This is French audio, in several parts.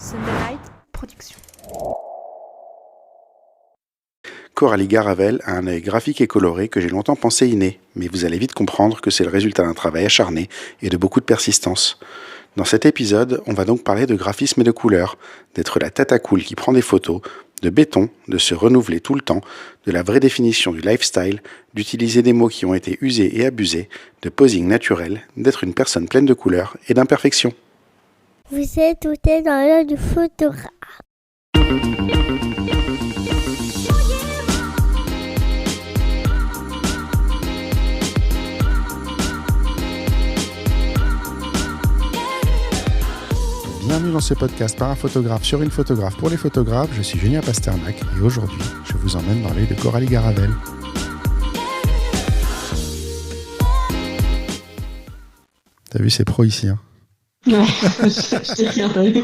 Sunday Night Production. Coralie Garavel a un œil graphique et coloré que j'ai longtemps pensé inné, mais vous allez vite comprendre que c'est le résultat d'un travail acharné et de beaucoup de persistance. Dans cet épisode, on va donc parler de graphisme et de couleurs, d'être la tête à cool qui prend des photos, de béton, de se renouveler tout le temps, de la vraie définition du lifestyle, d'utiliser des mots qui ont été usés et abusés, de posing naturel, d'être une personne pleine de couleurs et d'imperfections. Vous êtes tout dans l'œil du photographe. Bienvenue dans ce podcast par un photographe sur une photographe pour les photographes. Je suis Julien Pasternak et aujourd'hui, je vous emmène dans l'œil de Coralie Garavel. T'as vu, c'est pro ici, hein. Ouais, je t'ai rien vu.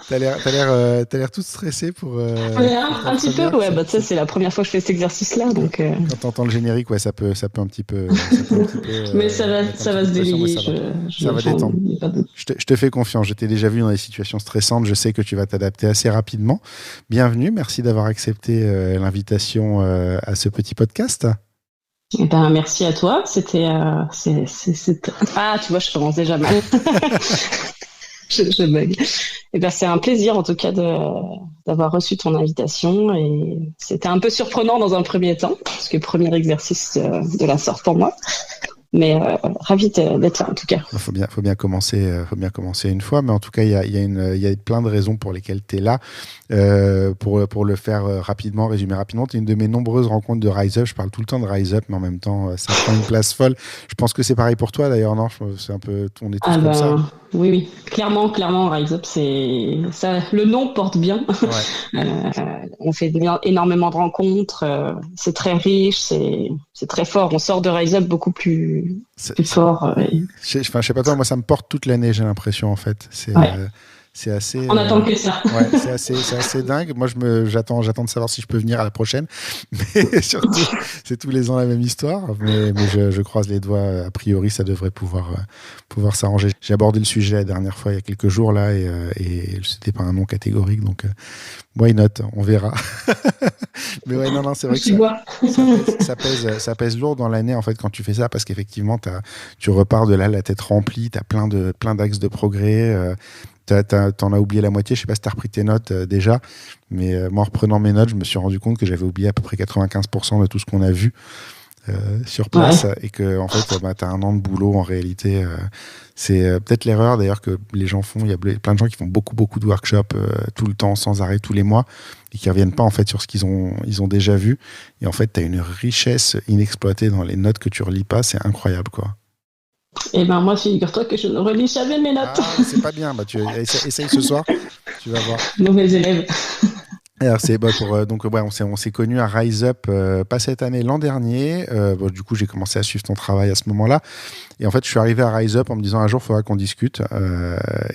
T'as l'air toute stressée pour... Ouais, un petit peu, ouais. Bah, tu sais, c'est la première fois que je fais cet exercice-là, donc... Quand t'entends le générique, ouais, ça peut un petit peu... mais ça va se délayer. Ça va détendre. Je te fais confiance. Je t'ai déjà vu dans des situations stressantes. Je sais que tu vas t'adapter assez rapidement. Bienvenue. Merci d'avoir accepté l'invitation à ce petit podcast. Eh ben, merci à toi. C'était... Ah, tu vois, je commence déjà mal. Je bug. Eh ben, c'est un plaisir, en tout cas, d'avoir reçu ton invitation. Et c'était un peu surprenant dans un premier temps, parce que premier exercice de la sorte pour moi. Mais ravi d'être là, en tout cas. Faut bien commencer une fois, mais en tout cas, il y a plein de raisons pour lesquelles tu es là. Pour le faire rapidement, résumer rapidement, tu es une de mes nombreuses rencontres de Rise Up. Je parle tout le temps de Rise Up, mais en même temps, ça prend une place folle. Je pense que c'est pareil pour toi, d'ailleurs, non? C'est un peu, on est tous comme ça. Oui. Clairement, Rise Up, c'est ça. Le nom porte bien. Ouais. On fait énormément de rencontres. C'est très riche, c'est très fort. On sort de Rise Up beaucoup plus fort. Je sais pas toi, moi ça me porte toute l'année, j'ai l'impression en fait. C'est assez. On attend que ça. Ouais, c'est assez dingue. Moi, j'attends de savoir si je peux venir à la prochaine. Mais surtout, c'est tous les ans la même histoire. Mais je croise les doigts. A priori, ça devrait pouvoir s'arranger. J'ai abordé le sujet la dernière fois, il y a quelques jours là, et c'était pas un nom catégorique, donc why not, on verra. Mais ouais, non, c'est vrai que ça pèse lourd dans l'année en fait quand tu fais ça, parce qu'effectivement, tu repars de là la tête remplie, t'as plein d'axes de progrès. T'en as oublié la moitié, je sais pas si t'as repris tes notes déjà, mais moi en reprenant mes notes, je me suis rendu compte que j'avais oublié à peu près 95% de tout ce qu'on a vu sur place, et que en fait t'as un an de boulot en réalité. C'est peut-être l'erreur d'ailleurs que les gens font. Il y a plein de gens qui font beaucoup de workshops tout le temps, sans arrêt, tous les mois, et qui reviennent pas en fait sur ce qu'ils ont déjà vu. Et en fait t'as une richesse inexploitée dans les notes que tu relis pas, c'est incroyable quoi. Eh ben moi, figure-toi que je ne relis jamais mes notes. Ah, c'est pas bien. Bah, tu essaye ce soir, tu vas voir. Mauvais élève. Alors on s'est connus à Rise Up, pas cette année, l'an dernier. Du coup, j'ai commencé à suivre ton travail à ce moment-là. Et en fait, je suis arrivé à Rise Up en me disant un jour, il faudra qu'on discute.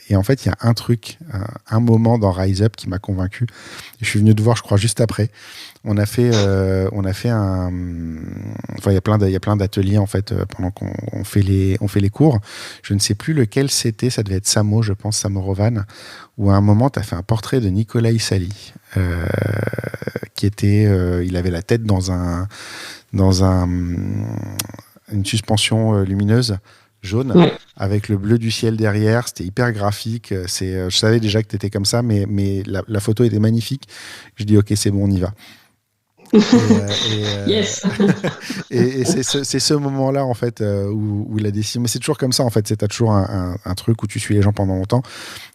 Et en fait, il y a un truc, un moment dans Rise Up qui m'a convaincu. Et je suis venu te voir, je crois, juste après. On a fait il y a plein d'ateliers en fait pendant qu'on fait les cours. Je ne sais plus lequel c'était, ça devait être Samo, je pense, Samo Rovan, où à un moment tu as fait un portrait de Nicolas Sali, qui était il avait la tête dans une suspension lumineuse jaune, ouais, avec le bleu du ciel derrière. C'était hyper graphique. Je savais déjà que tu étais comme ça, mais la photo était magnifique. Je dis ok, c'est bon, on y va. Yes. et c'est ce moment-là en fait où la décision, mais c'est toujours comme ça en fait, t'as toujours un truc où tu suis les gens pendant longtemps.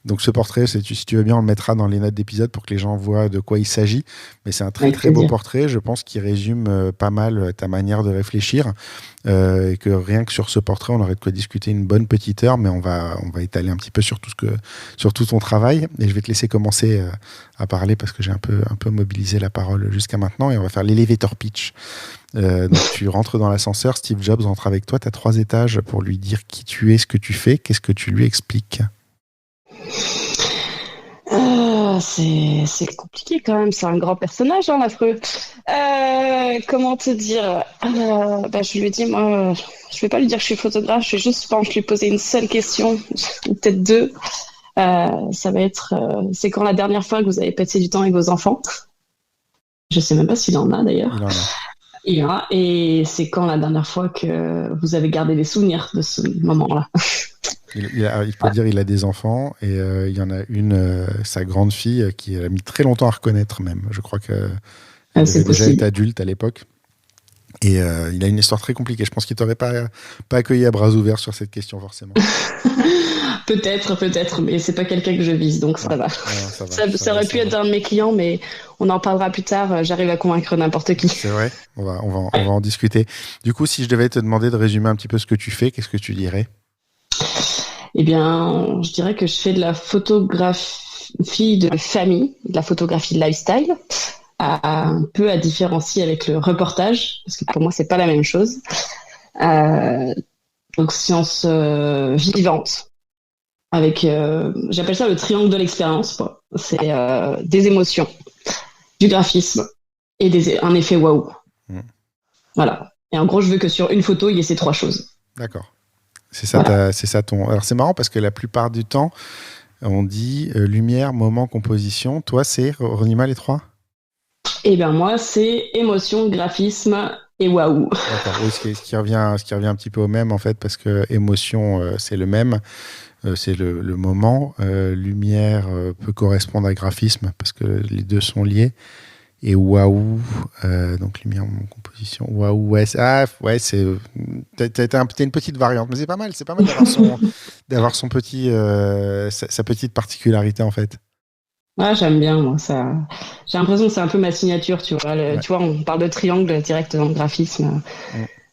Donc ce portrait, si tu veux bien, on le mettra dans les notes d'épisode pour que les gens voient de quoi il s'agit. Mais c'est un très beau portrait, je pense, qui résume pas mal ta manière de réfléchir, et que rien que sur ce portrait, on aurait de quoi discuter une bonne petite heure, mais on va étaler un petit peu sur tout ton travail. Et je vais te laisser commencer à parler parce que j'ai un peu mobilisé la parole jusqu'à maintenant, et on va faire l'elevator pitch. Donc tu rentres dans l'ascenseur, Steve Jobs rentre avec toi, tu as 3 étages pour lui dire qui tu es, ce que tu fais, qu'est-ce que tu lui expliques? C'est compliqué quand même, c'est un grand personnage, hein, l'affreux. Comment te dire? Je lui ai dit, moi, je vais pas lui dire que je suis photographe, je vais juste, je pense, lui poser une seule question, ou peut-être 2. Ça va être, c'est quand la dernière fois que vous avez passé du temps avec vos enfants? Je sais même pas s'il en a d'ailleurs. Il en a. Il y en a. Et c'est quand la dernière fois que vous avez gardé des souvenirs de ce moment-là? Il faut dire il a des enfants et il y en a une, sa grande fille, qui a mis très longtemps à reconnaître même. Je crois qu'elle C'est devait déjà possible. être adulte à l'époque. Et il a une histoire très compliquée. Je pense qu'il t'aurait pas accueilli à bras ouverts sur cette question forcément. Peut-être, mais c'est pas quelqu'un que je vise, donc ça va. Non, ça va. Ça aurait pu être un de mes clients, mais on en parlera plus tard. J'arrive à convaincre n'importe qui. C'est vrai. On va en discuter. Du coup, si je devais te demander de résumer un petit peu ce que tu fais, qu'est-ce que tu dirais? Eh bien, je dirais que je fais de la photographie de famille, de la photographie de lifestyle, un peu à différencier avec le reportage, parce que pour moi, c'est pas la même chose. Donc, science vivante, avec, j'appelle ça le triangle de l'expérience, quoi. C'est des émotions, du graphisme et un effet waouh. Voilà. Et en gros, je veux que sur une photo, il y ait ces 3 choses. D'accord. C'est ça, Voilà. c'est ça ton. Alors c'est marrant parce que la plupart du temps, on dit lumière, moment, composition. Toi, c'est redis-moi les 3. Eh bien, moi, c'est émotion, graphisme et waouh. D'accord. Oui, ce qui revient un petit peu au même en fait, parce que émotion, c'est le même, c'est le moment. Lumière peut correspondre à graphisme parce que les deux sont liés. Et waouh, donc lumière, moment, composition. Waouh, ouais, t'as une petite variante, mais c'est pas mal d'avoir son petit, sa petite particularité en fait. Ouais, j'aime bien, moi, ça. J'ai l'impression que c'est un peu ma signature, tu vois. Ouais. Tu vois, on parle de triangle direct dans le graphisme.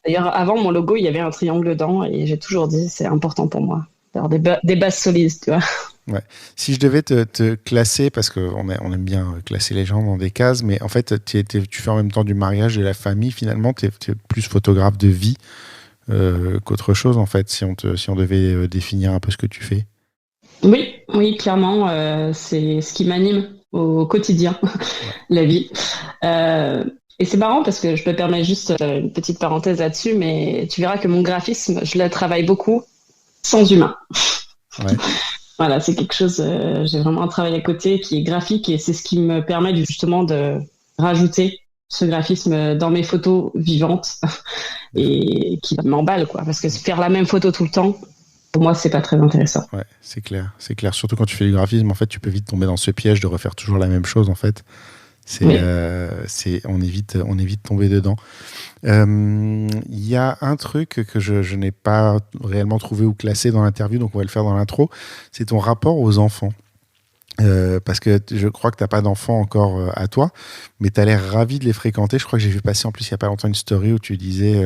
D'ailleurs, avant mon logo, il y avait un triangle dedans et j'ai toujours dit, c'est important pour moi d'avoir des bases solides, tu vois. Ouais. Si je devais te classer, parce qu'on aime bien classer les gens dans des cases, mais en fait, tu fais en même temps du mariage et de la famille, finalement, tu es plus photographe de vie qu'autre chose, en fait, si on devait définir un peu ce que tu fais. Oui, clairement, c'est ce qui m'anime au quotidien, la vie. Et c'est marrant parce que je me permets juste une petite parenthèse là-dessus, mais tu verras que mon graphisme, je le travaille beaucoup sans humain. Ouais. Voilà, c'est quelque chose, j'ai vraiment un travail à côté qui est graphique et c'est ce qui me permet justement de rajouter ce graphisme dans mes photos vivantes et qui m'emballe, quoi. Parce que faire la même photo tout le temps, pour moi, c'est pas très intéressant. Ouais, c'est clair. Surtout quand tu fais du graphisme, en fait, tu peux vite tomber dans ce piège de refaire toujours la même chose, en fait. Oui. On évite de tomber dedans. Il y a un truc que je n'ai pas réellement trouvé ou classé dans l'interview, donc on va le faire dans l'intro. C'est ton rapport aux enfants. Parce que je crois que tu n'as pas d'enfants encore à toi, mais tu as l'air ravi de les fréquenter. Je crois que j'ai vu passer en plus il n'y a pas longtemps une story où tu disais,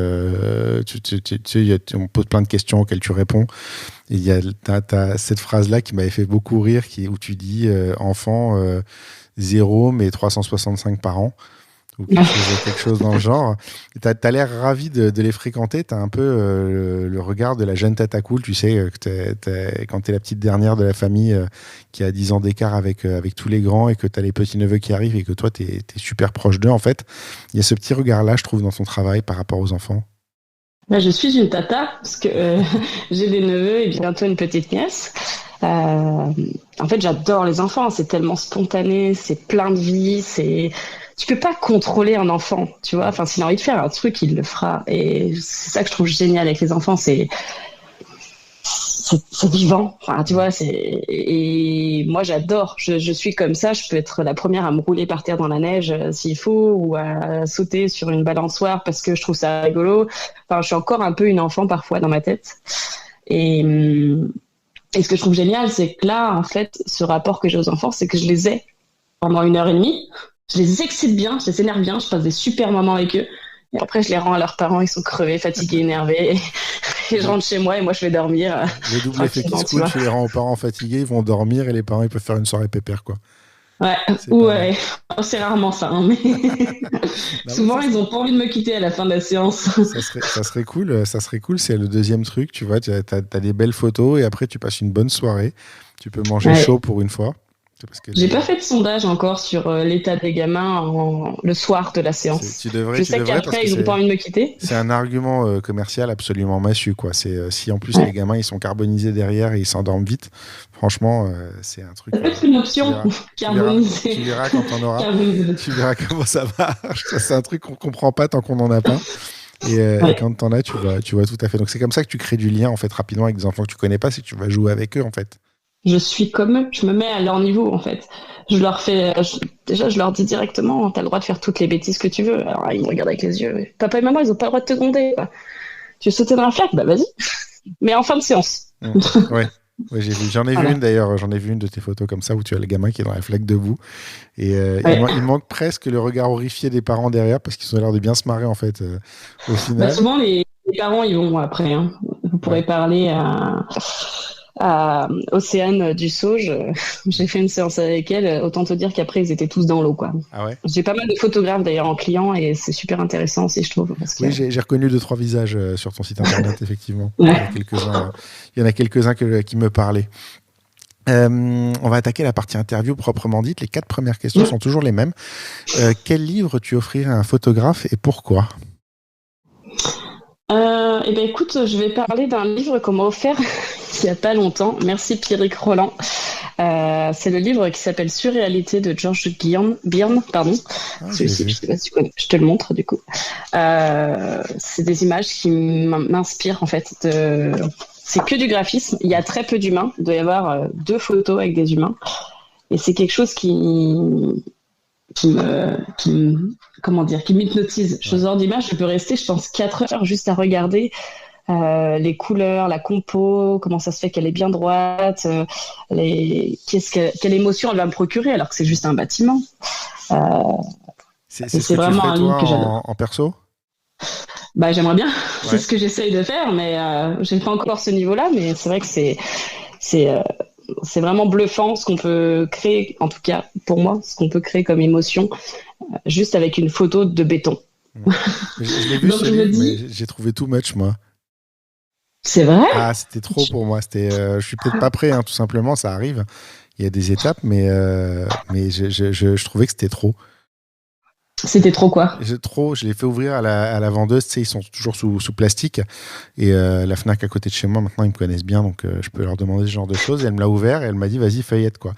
on pose plein de questions auxquelles tu réponds. Et t'as cette phrase-là qui m'avait fait beaucoup rire, où tu dis enfant 0 mais 365 par an. Ou quelque chose dans le genre. T'as l'air ravi de les fréquenter. T'as un peu le regard de la jeune tata cool, tu sais, quand t'es la petite dernière de la famille qui a 10 ans d'écart avec tous les grands et que t'as les petits-neveux qui arrivent et que toi, t'es super proche d'eux, en fait. Il y a ce petit regard-là, je trouve, dans ton travail par rapport aux enfants. Là, je suis une tata parce que j'ai des neveux et bientôt une petite nièce. En fait, j'adore les enfants. C'est tellement spontané, c'est plein de vie, tu peux pas contrôler un enfant, tu vois. Enfin, s'il a envie de faire un truc, il le fera. Et c'est ça que je trouve génial avec les enfants, c'est vivant. Enfin, tu vois, et moi, j'adore. Je suis comme ça. Je peux être la première à me rouler par terre dans la neige s'il faut, ou à sauter sur une balançoire parce que je trouve ça rigolo. Enfin, je suis encore un peu une enfant parfois dans ma tête. Et ce que je trouve génial, c'est que là, en fait, ce rapport que j'ai aux enfants, c'est que je les ai pendant 1h30. Je les excite bien, je les énerve bien, je passe des super moments avec eux. Et après, je les rends à leurs parents, ils sont crevés, fatigués, énervés. Et je rentre chez moi et moi, je vais dormir. Le double effet qui se coule, tu les rends aux parents fatigués, ils vont dormir et les parents, ils peuvent faire une soirée pépère, quoi. Ouais, c'est rarement ça. Hein, mais souvent, ils n'ont pas envie de me quitter à la fin de la séance. Ça serait cool, c'est le deuxième truc, tu vois, t'as des belles photos et après, tu passes une bonne soirée. Tu peux manger chaud pour une fois. J'ai pas fait de sondage encore sur l'état des gamins le soir de la séance. Je sais qu'après, ils n'ont pas envie de me quitter. C'est un argument commercial absolument massu, quoi. Si en plus les gamins ils sont carbonisés derrière et ils s'endorment vite, franchement, c'est un truc. Ça peut être une option, carbonisé. Tu verras quand on aura. Tu verras comment ça marche. C'est un truc qu'on comprend pas tant qu'on n'en a pas. Et quand t'en as, tu vois tout à fait. Donc c'est comme ça que tu crées du lien en fait rapidement avec des enfants que tu connais pas, c'est que tu vas jouer avec eux en fait. Je suis comme eux, je me mets à leur niveau en fait. Je leur dis directement, t'as le droit de faire toutes les bêtises que tu veux. Alors ils me regardent avec les yeux. Papa et maman, ils ont pas le droit de te gronder. Quoi. Tu veux sauter dans la flaque? Bah vas-y. Mais en fin de séance. Ouais. Ouais, j'ai vu. J'en ai vu une d'ailleurs. J'en ai vu une de tes photos comme ça où tu as le gamin qui est dans la flaque debout. Et il manque presque le regard horrifié des parents derrière parce qu'ils ont l'air de bien se marrer en fait au final. Bah, souvent les parents ils vont après. Hein. Vous pourrez parler à Océane Dussauge. J'ai fait une séance avec elle. Autant te dire qu'après ils étaient tous dans l'eau quoi. Ah ouais. J'ai pas mal de photographes d'ailleurs en client et c'est super intéressant aussi je trouve. Parce que... Oui, j'ai reconnu 2-3 visages sur ton site internet effectivement. Il y en a quelques-uns qui me parlaient. On va attaquer la partie interview proprement dite. Les 4 premières questions sont toujours les mêmes. Quel livre tu offrirais à un photographe et pourquoi? Eh ben écoute, je vais parler d'un livre qu'on m'a offert il y a pas longtemps. Merci Pierrick Roland. C'est le livre qui s'appelle Surréalité de George Byrne, pardon. Celui-ci, je sais pas si tu connais. Je te le montre du coup. C'est des images qui m'inspirent en fait. C'est que du graphisme. Il y a très peu d'humains. Il doit y avoir 2 photos avec des humains. Et c'est quelque chose qui m'hypnotise. Ce genre d'image, je peux rester, je pense, 4 heures juste à regarder les couleurs, la compo, comment ça se fait qu'elle est bien droite, quelle émotion elle va me procurer alors que c'est juste un bâtiment. C'est ce que vraiment tu fais, un livre que j'adore. En perso? Bah, j'aimerais bien. Ouais. C'est ce que j'essaye de faire, mais j'ai pas encore ce niveau-là. Mais c'est vrai que c'est vraiment bluffant ce qu'on peut créer, en tout cas pour moi, ce qu'on peut créer comme émotion, juste avec une photo de béton. Je l'ai vu ce livre, mais j'ai trouvé too much, moi. C'est vrai? Ah, c'était trop pour moi. Je suis peut-être pas prêt, hein, tout simplement, ça arrive. Il y a des étapes, mais je trouvais que c'était trop. C'était trop quoi? Je l'ai fait ouvrir à la vendeuse, tu sais, ils sont toujours sous plastique. Et la Fnac à côté de chez moi, maintenant, ils me connaissent bien, donc je peux leur demander ce genre de choses. Et elle me l'a ouvert et elle m'a dit, vas-y, feuillette, quoi.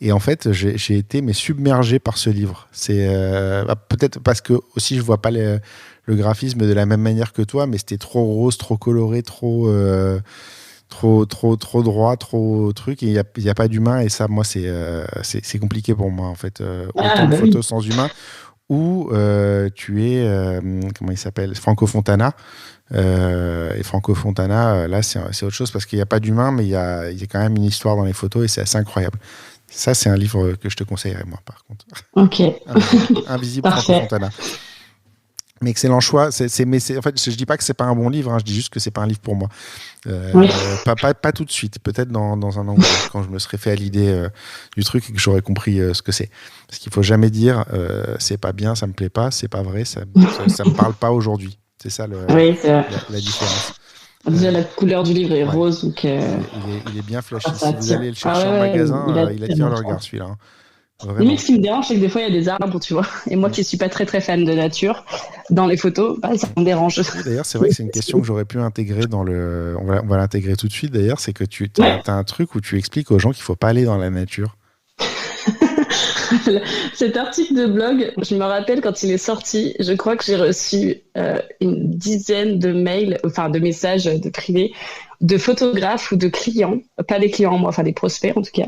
Et en fait, j'ai été submergé par ce livre. C'est peut-être parce que aussi je vois pas le graphisme de la même manière que toi, mais c'était trop rose, trop coloré, trop droit, trop truc. Et il y a pas d'humain et ça, moi, c'est compliqué pour moi en fait. Autant de photos sans humain. Où tu es, comment il s'appelle, Franco Fontana. Et Franco Fontana, là, c'est autre chose parce qu'il n'y a pas d'humain, mais il y a quand même une histoire dans les photos et c'est assez incroyable. Ça, c'est un livre que je te conseillerais, moi, par contre. Ok. Invisible Franco Fontana. Mais excellent choix. Mais en fait, je ne dis pas que ce n'est pas un bon livre, hein, je dis juste que ce n'est pas un livre pour moi. Oui. Pas tout de suite, peut-être dans un an quand je me serais fait à l'idée du truc et que j'aurais compris ce que c'est. Parce qu'il ne faut jamais dire c'est pas bien, ça ne me plaît pas, c'est pas vrai, ça me parle pas aujourd'hui. C'est ça la différence. Déjà, la couleur du livre est rose. Donc, il est bien flashy. Si vous allez le chercher en magasin, il attire le regard, celui-là. Hein. Limite, ce qui me dérange, c'est que des fois, il y a des arbres, tu vois. Et moi qui ne suis pas très, très fan de nature, dans les photos, ça me dérange. D'ailleurs, c'est vrai que c'est une question que j'aurais pu intégrer dans le... On va l'intégrer tout de suite, d'ailleurs. C'est que tu as un truc où tu expliques aux gens qu'il ne faut pas aller dans la nature. Cet article de blog, je me rappelle quand il est sorti, je crois que j'ai reçu une dizaine de mails, enfin de messages de privé, de photographes ou de clients, pas des clients moi, enfin des prospects en tout cas,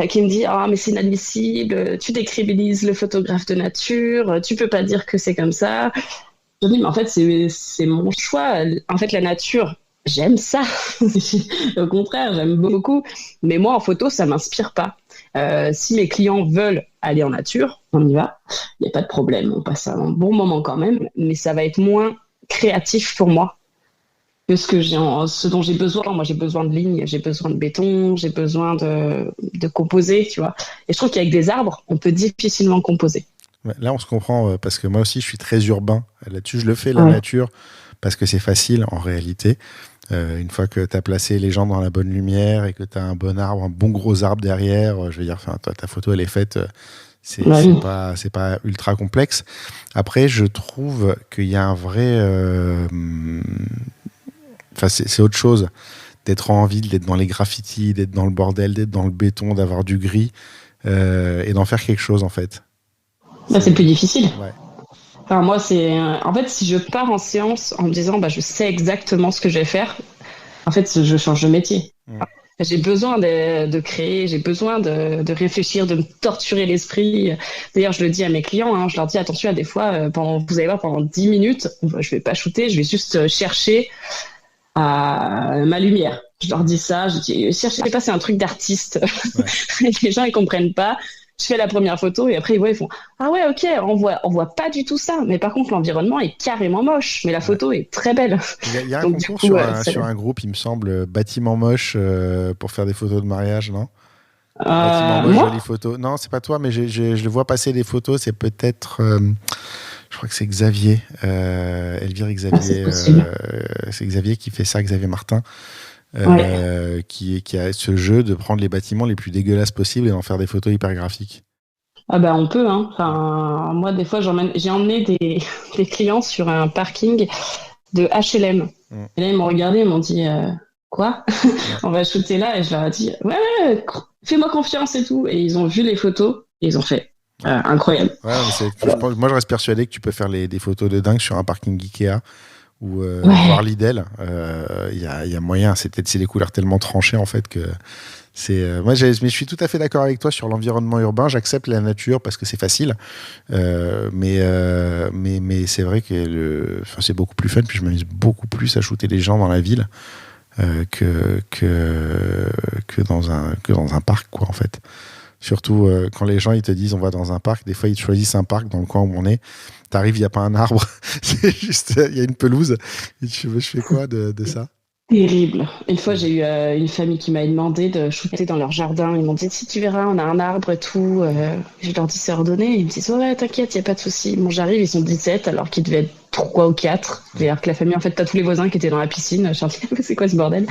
qui me disent « Ah, mais c'est inadmissible, tu décrédibilises le photographe de nature, tu peux pas dire que c'est comme ça. » Je dis « Mais en fait, c'est mon choix. En fait, la nature, j'aime ça. Au contraire, j'aime beaucoup. Mais moi, en photo, ça m'inspire pas. Si mes clients veulent aller en nature, on y va. Il n'y a pas de problème. On passe un bon moment quand même. Mais ça va être moins créatif pour moi que ce dont j'ai besoin. Moi, j'ai besoin de lignes, j'ai besoin de béton, j'ai besoin de composer, tu vois. Et je trouve qu'avec des arbres, on peut difficilement composer. Là, on se comprend parce que moi aussi, je suis très urbain. Là-dessus, je le fais, la nature, parce que c'est facile en réalité. Une fois que tu as placé les gens dans la bonne lumière et que tu as un bon arbre, un bon gros arbre derrière, je veux dire, toi, ta photo, elle est faite, c'est pas ultra complexe. Après, je trouve qu'il y a un vrai... c'est autre chose d'être en ville, d'être dans les graffitis, d'être dans le bordel, d'être dans le béton, d'avoir du gris et d'en faire quelque chose, en fait. C'est plus difficile. Ouais. Enfin, moi, en fait, si je pars en séance en me disant je sais exactement ce que je vais faire, en fait, je change de métier. J'ai besoin de créer, j'ai besoin de réfléchir, de me torturer l'esprit. D'ailleurs, je le dis à mes clients, je leur dis attention, à des fois, vous allez voir, pendant 10 minutes, je vais pas shooter, je vais juste chercher ma lumière. Je leur dis ça, je dis cherchez pas, c'est un truc d'artiste. Ouais. Les gens ils comprennent pas. Je fais la première photo et après ils font ah ouais, ok, on voit pas du tout ça, mais par contre l'environnement est carrément moche, mais la photo est très belle. Il y a un concours sur un groupe, il me semble, bâtiment moche pour faire des photos de mariage, non? Bâtiment moche, jolie photo. Non, c'est pas toi, mais je le vois passer des photos. C'est peut-être, je crois que c'est Xavier, Elvire Xavier. C'est Xavier qui fait ça, Xavier Martin. Qui a ce jeu de prendre les bâtiments les plus dégueulasses possibles et d'en faire des photos hyper graphiques. Ah on peut, Enfin, moi des fois j'ai emmené des clients sur un parking de HLM. Et là ils m'ont regardé, ils m'ont dit quoi? On va shooter là, et je leur ai dit ouais, fais-moi confiance et tout, et ils ont vu les photos et ils ont fait incroyable. Moi je reste persuadé que tu peux faire des photos de dingue sur un parking Ikea ou voir Lidl. Il y a moyen, c'est des couleurs tellement tranchées en fait que moi je suis tout à fait d'accord avec toi sur l'environnement urbain. J'accepte la nature parce que c'est facile, mais c'est vrai que c'est beaucoup plus fun, puis je m'amuse beaucoup plus à shooter les gens dans la ville que dans un parc, quoi, en fait. Surtout quand les gens ils te disent on va dans un parc, des fois ils choisissent un parc dans le coin où on est. T'arrives, il n'y a pas un arbre, c'est juste, il y a une pelouse. Et je fais quoi de ça? Terrible. Une fois, j'ai eu une famille qui m'a demandé de shooter dans leur jardin. Ils m'ont dit si tu verras, on a un arbre et tout. Je leur dis c'est ordonné. Ils me disent ouais, t'inquiète, il n'y a pas de souci. Bon, j'arrive, ils sont 17 alors qu'ils devaient être 3 ou 4. C'est-à-dire que la famille, en fait, t'as tous les voisins qui étaient dans la piscine. Je leur dis c'est quoi ce bordel?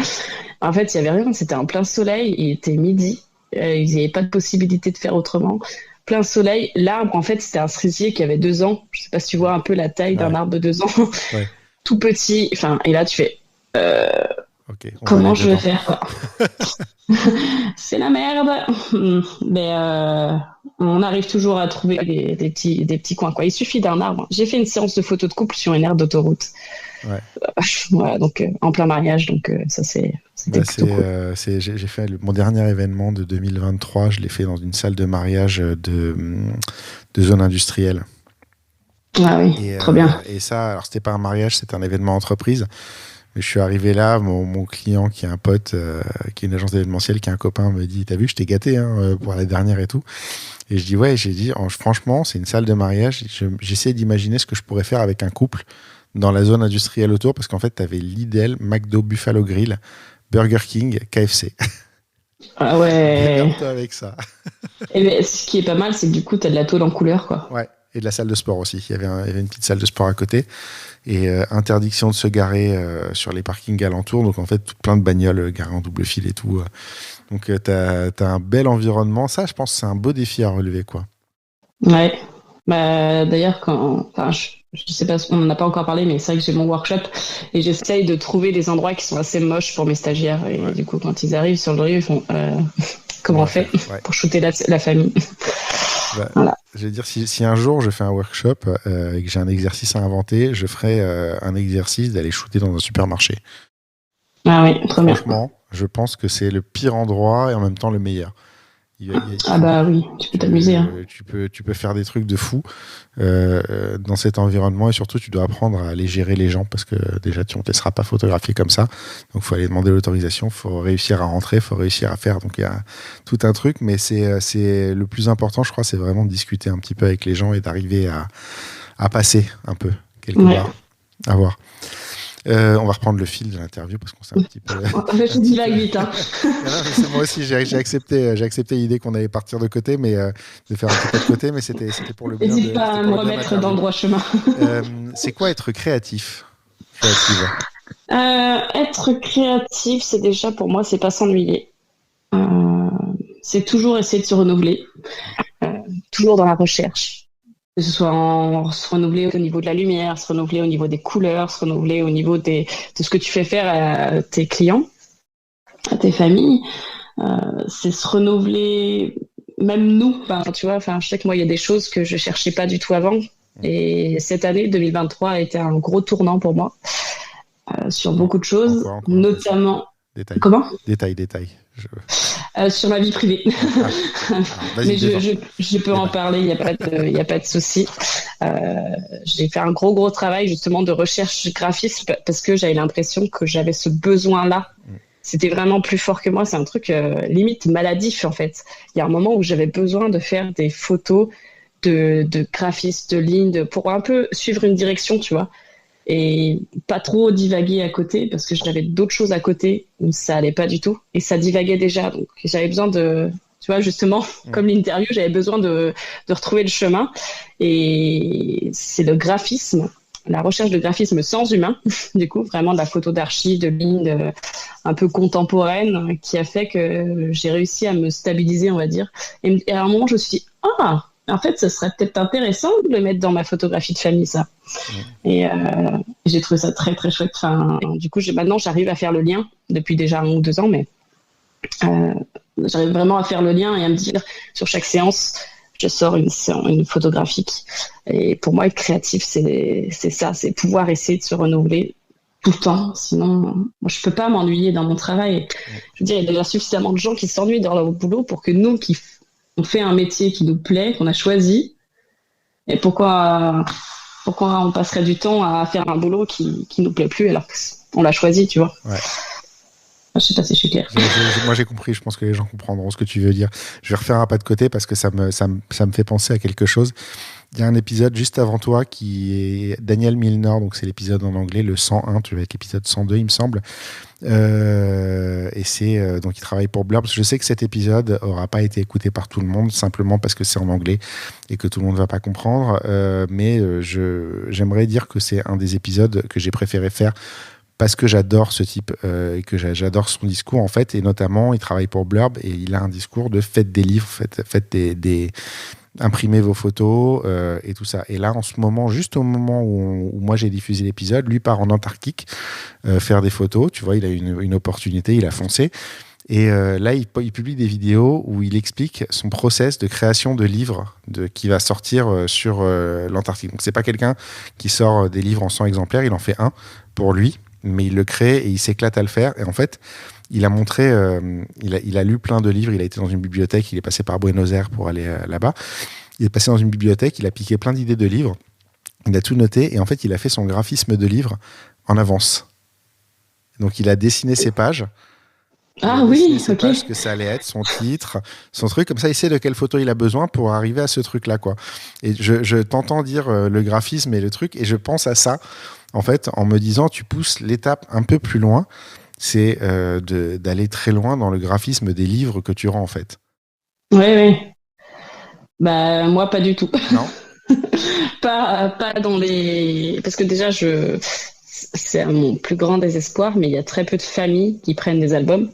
En fait, il n'y avait rien. C'était en plein soleil. Il était midi. Ils n'avaient pas de possibilité de faire autrement. Plein soleil. L'arbre, en fait, c'était un cerisier qui avait 2 ans. Je sais pas si tu vois un peu la taille d'un arbre de 2 ans. Tout petit. Enfin, et là, tu fais comment je vais faire quoi? C'est la merde. Mais on arrive toujours à trouver des petits coins, quoi. Il suffit d'un arbre. J'ai fait une séance de photos de couple sur une aire d'autoroute. Voilà, donc en plein mariage, donc ça c'était plutôt cool. J'ai fait mon dernier événement de 2023, je l'ai fait dans une salle de mariage de zone industrielle. Ah oui, trop bien. Et ça, alors c'était pas un mariage, c'était un événement entreprise. Mais je suis arrivé là, mon client qui est un pote, qui est une agence d'événementiel, qui est un copain, me dit t'as vu, je t'ai gâté pour la dernière et tout. Et je dis ouais, j'ai dit franchement, c'est une salle de mariage. J'essaie d'imaginer ce que je pourrais faire avec un couple dans la zone industrielle autour, parce qu'en fait, tu avais Lidl, McDo, Buffalo Grill, Burger King, KFC. Ah ouais. Regarde-toi avec ça. Et ce qui est pas mal, c'est que du coup, tu as de la tôle en couleur, quoi. Ouais, et de la salle de sport aussi. Il y avait une petite salle de sport à côté. Et interdiction de se garer sur les parkings alentours. Donc, en fait, plein de bagnoles garées en double fil et tout. Donc, tu as un bel environnement. Ça, je pense que c'est un beau défi à relever, quoi. Ouais. D'ailleurs, je sais pas, on n'en a pas encore parlé, mais c'est vrai que j'ai mon workshop et j'essaye de trouver des endroits qui sont assez moches pour mes stagiaires. Et du coup, quand ils arrivent sur le riz, ils font comment on fait pour shooter la famille. Voilà. Je vais dire, si un jour je fais un workshop et que j'ai un exercice à inventer, je ferai un exercice d'aller shooter dans un supermarché. Ah oui, très bien. Franchement, je pense que c'est le pire endroit et en même temps le meilleur. Oui, tu peux t'amuser. Tu peux faire des trucs de fou dans cet environnement, et surtout tu dois apprendre à aller gérer les gens, parce que déjà on ne te laissera pas photographier comme ça, donc il faut aller demander l'autorisation, il faut réussir à rentrer, il faut réussir à faire, donc il y a tout un truc, mais c'est le plus important, je crois, c'est vraiment de discuter un petit peu avec les gens et d'arriver à passer un peu quelque part, à voir. On va reprendre le fil de l'interview parce qu'on s'est un petit peu. Je dis la vite. Moi aussi, j'ai accepté l'idée qu'on allait partir de côté, mais de faire un petit peu de côté, mais c'était pour le bien. N'hésite pas à me remettre dans le droit chemin. C'est quoi être créative? Être créatif, c'est déjà pour moi, c'est pas s'ennuyer. Euh, c'est toujours essayer de se renouveler, toujours dans la recherche. Que ce soit se renouveler au niveau de la lumière, se renouveler au niveau des couleurs, se renouveler au niveau de ce que tu fais faire à tes clients, à tes familles. C'est se renouveler, même nous. Enfin, tu vois, enfin, je sais que moi, il y a des choses que je cherchais pas du tout avant. Et cette année 2023 a été un gros tournant pour moi sur beaucoup de choses, Encore notamment. détail. Comment? Détail. Sur ma vie privée. Mais je peux en parler, il n'y a pas y a pas de souci. J'ai fait un gros travail justement de recherche graphiste parce que j'avais l'impression que j'avais ce besoin-là. C'était vraiment plus fort que moi. C'est un truc limite maladif en fait. Il y a un moment où j'avais besoin de faire des photos de graphistes, de lignes, pour un peu suivre une direction, tu vois. Et pas trop divaguer à côté parce que j'avais d'autres choses à côté où ça allait pas du tout et ça divaguait déjà. Donc j'avais besoin de, tu vois, justement, comme l'interview, j'avais besoin de retrouver le chemin. Et c'est le graphisme, la recherche de graphisme sans humain, du coup, vraiment de la photo d'archives, de lignes un peu contemporaines qui a fait que j'ai réussi à me stabiliser, on va dire. Et à un moment, je me suis dit, ah, en fait, ce serait peut-être intéressant de le mettre dans ma photographie de famille, ça. Et j'ai trouvé ça très chouette. Enfin, du coup, maintenant, j'arrive à faire le lien depuis déjà 1 ou 2 ans, mais j'arrive vraiment à faire le lien et à me dire sur chaque séance, je sors une photographique. Et pour moi, être créatif, c'est ça, c'est pouvoir essayer de se renouveler tout le temps. Sinon, moi, je peux pas m'ennuyer dans mon travail. Je veux dire, il y a déjà suffisamment de gens qui s'ennuient dans leur boulot pour que nous, qui on fait un métier qui nous plaît, qu'on a choisi, et pourquoi on passerait du temps à faire un boulot qui nous plaît plus alors qu'on l'a choisi, tu vois. Ouais. Je sais pas si je suis claire. Moi j'ai compris, je pense que les gens comprendront ce que tu veux dire. Je vais refaire un pas de côté parce que ça me fait penser à quelque chose. Il y a un épisode juste avant toi qui est Daniel Milnor, donc c'est l'épisode en anglais, le 101, tu vas être l'épisode 102 il me semble. Et c'est donc il travaille pour Blurb. Je sais que cet épisode aura pas été écouté par tout le monde simplement parce que c'est en anglais et que tout le monde va pas comprendre. Mais j'aimerais dire que c'est un des épisodes que j'ai préféré faire parce que j'adore ce type et que j'adore son discours en fait. Et notamment, il travaille pour Blurb et il a un discours de faites des livres, faites imprimez vos photos et tout ça. Et là, en ce moment, juste au moment où moi j'ai diffusé l'épisode, lui part en Antarctique faire des photos. Tu vois, il a une opportunité, il a foncé. Et là, il publie des vidéos où il explique son process de création de livres qui va sortir sur l'Antarctique. Donc, c'est pas quelqu'un qui sort des livres en 100 exemplaires, il en fait un pour lui, mais il le crée et il s'éclate à le faire. Et en fait, il a montré, il a lu plein de livres, il a été dans une bibliothèque, il est passé par Buenos Aires pour aller là-bas. Il est passé dans une bibliothèque, il a piqué plein d'idées de livres, il a tout noté et en fait, il a fait son graphisme de livre en avance. Donc, il a dessiné ses pages. Ah oui, ok. Ce que ça allait être, son titre, son truc, comme ça il sait de quelle photo il a besoin pour arriver à ce truc-là, quoi. Et je t'entends dire le graphisme et le truc, et je pense à ça, en fait, en me disant, tu pousses l'étape un peu plus loin, c'est d'aller très loin dans le graphisme des livres que tu rends, en fait. Oui. Bah, moi, pas du tout. Non. Pas dans les... Parce que déjà, c'est mon plus grand désespoir, mais il y a très peu de familles qui prennent des albums.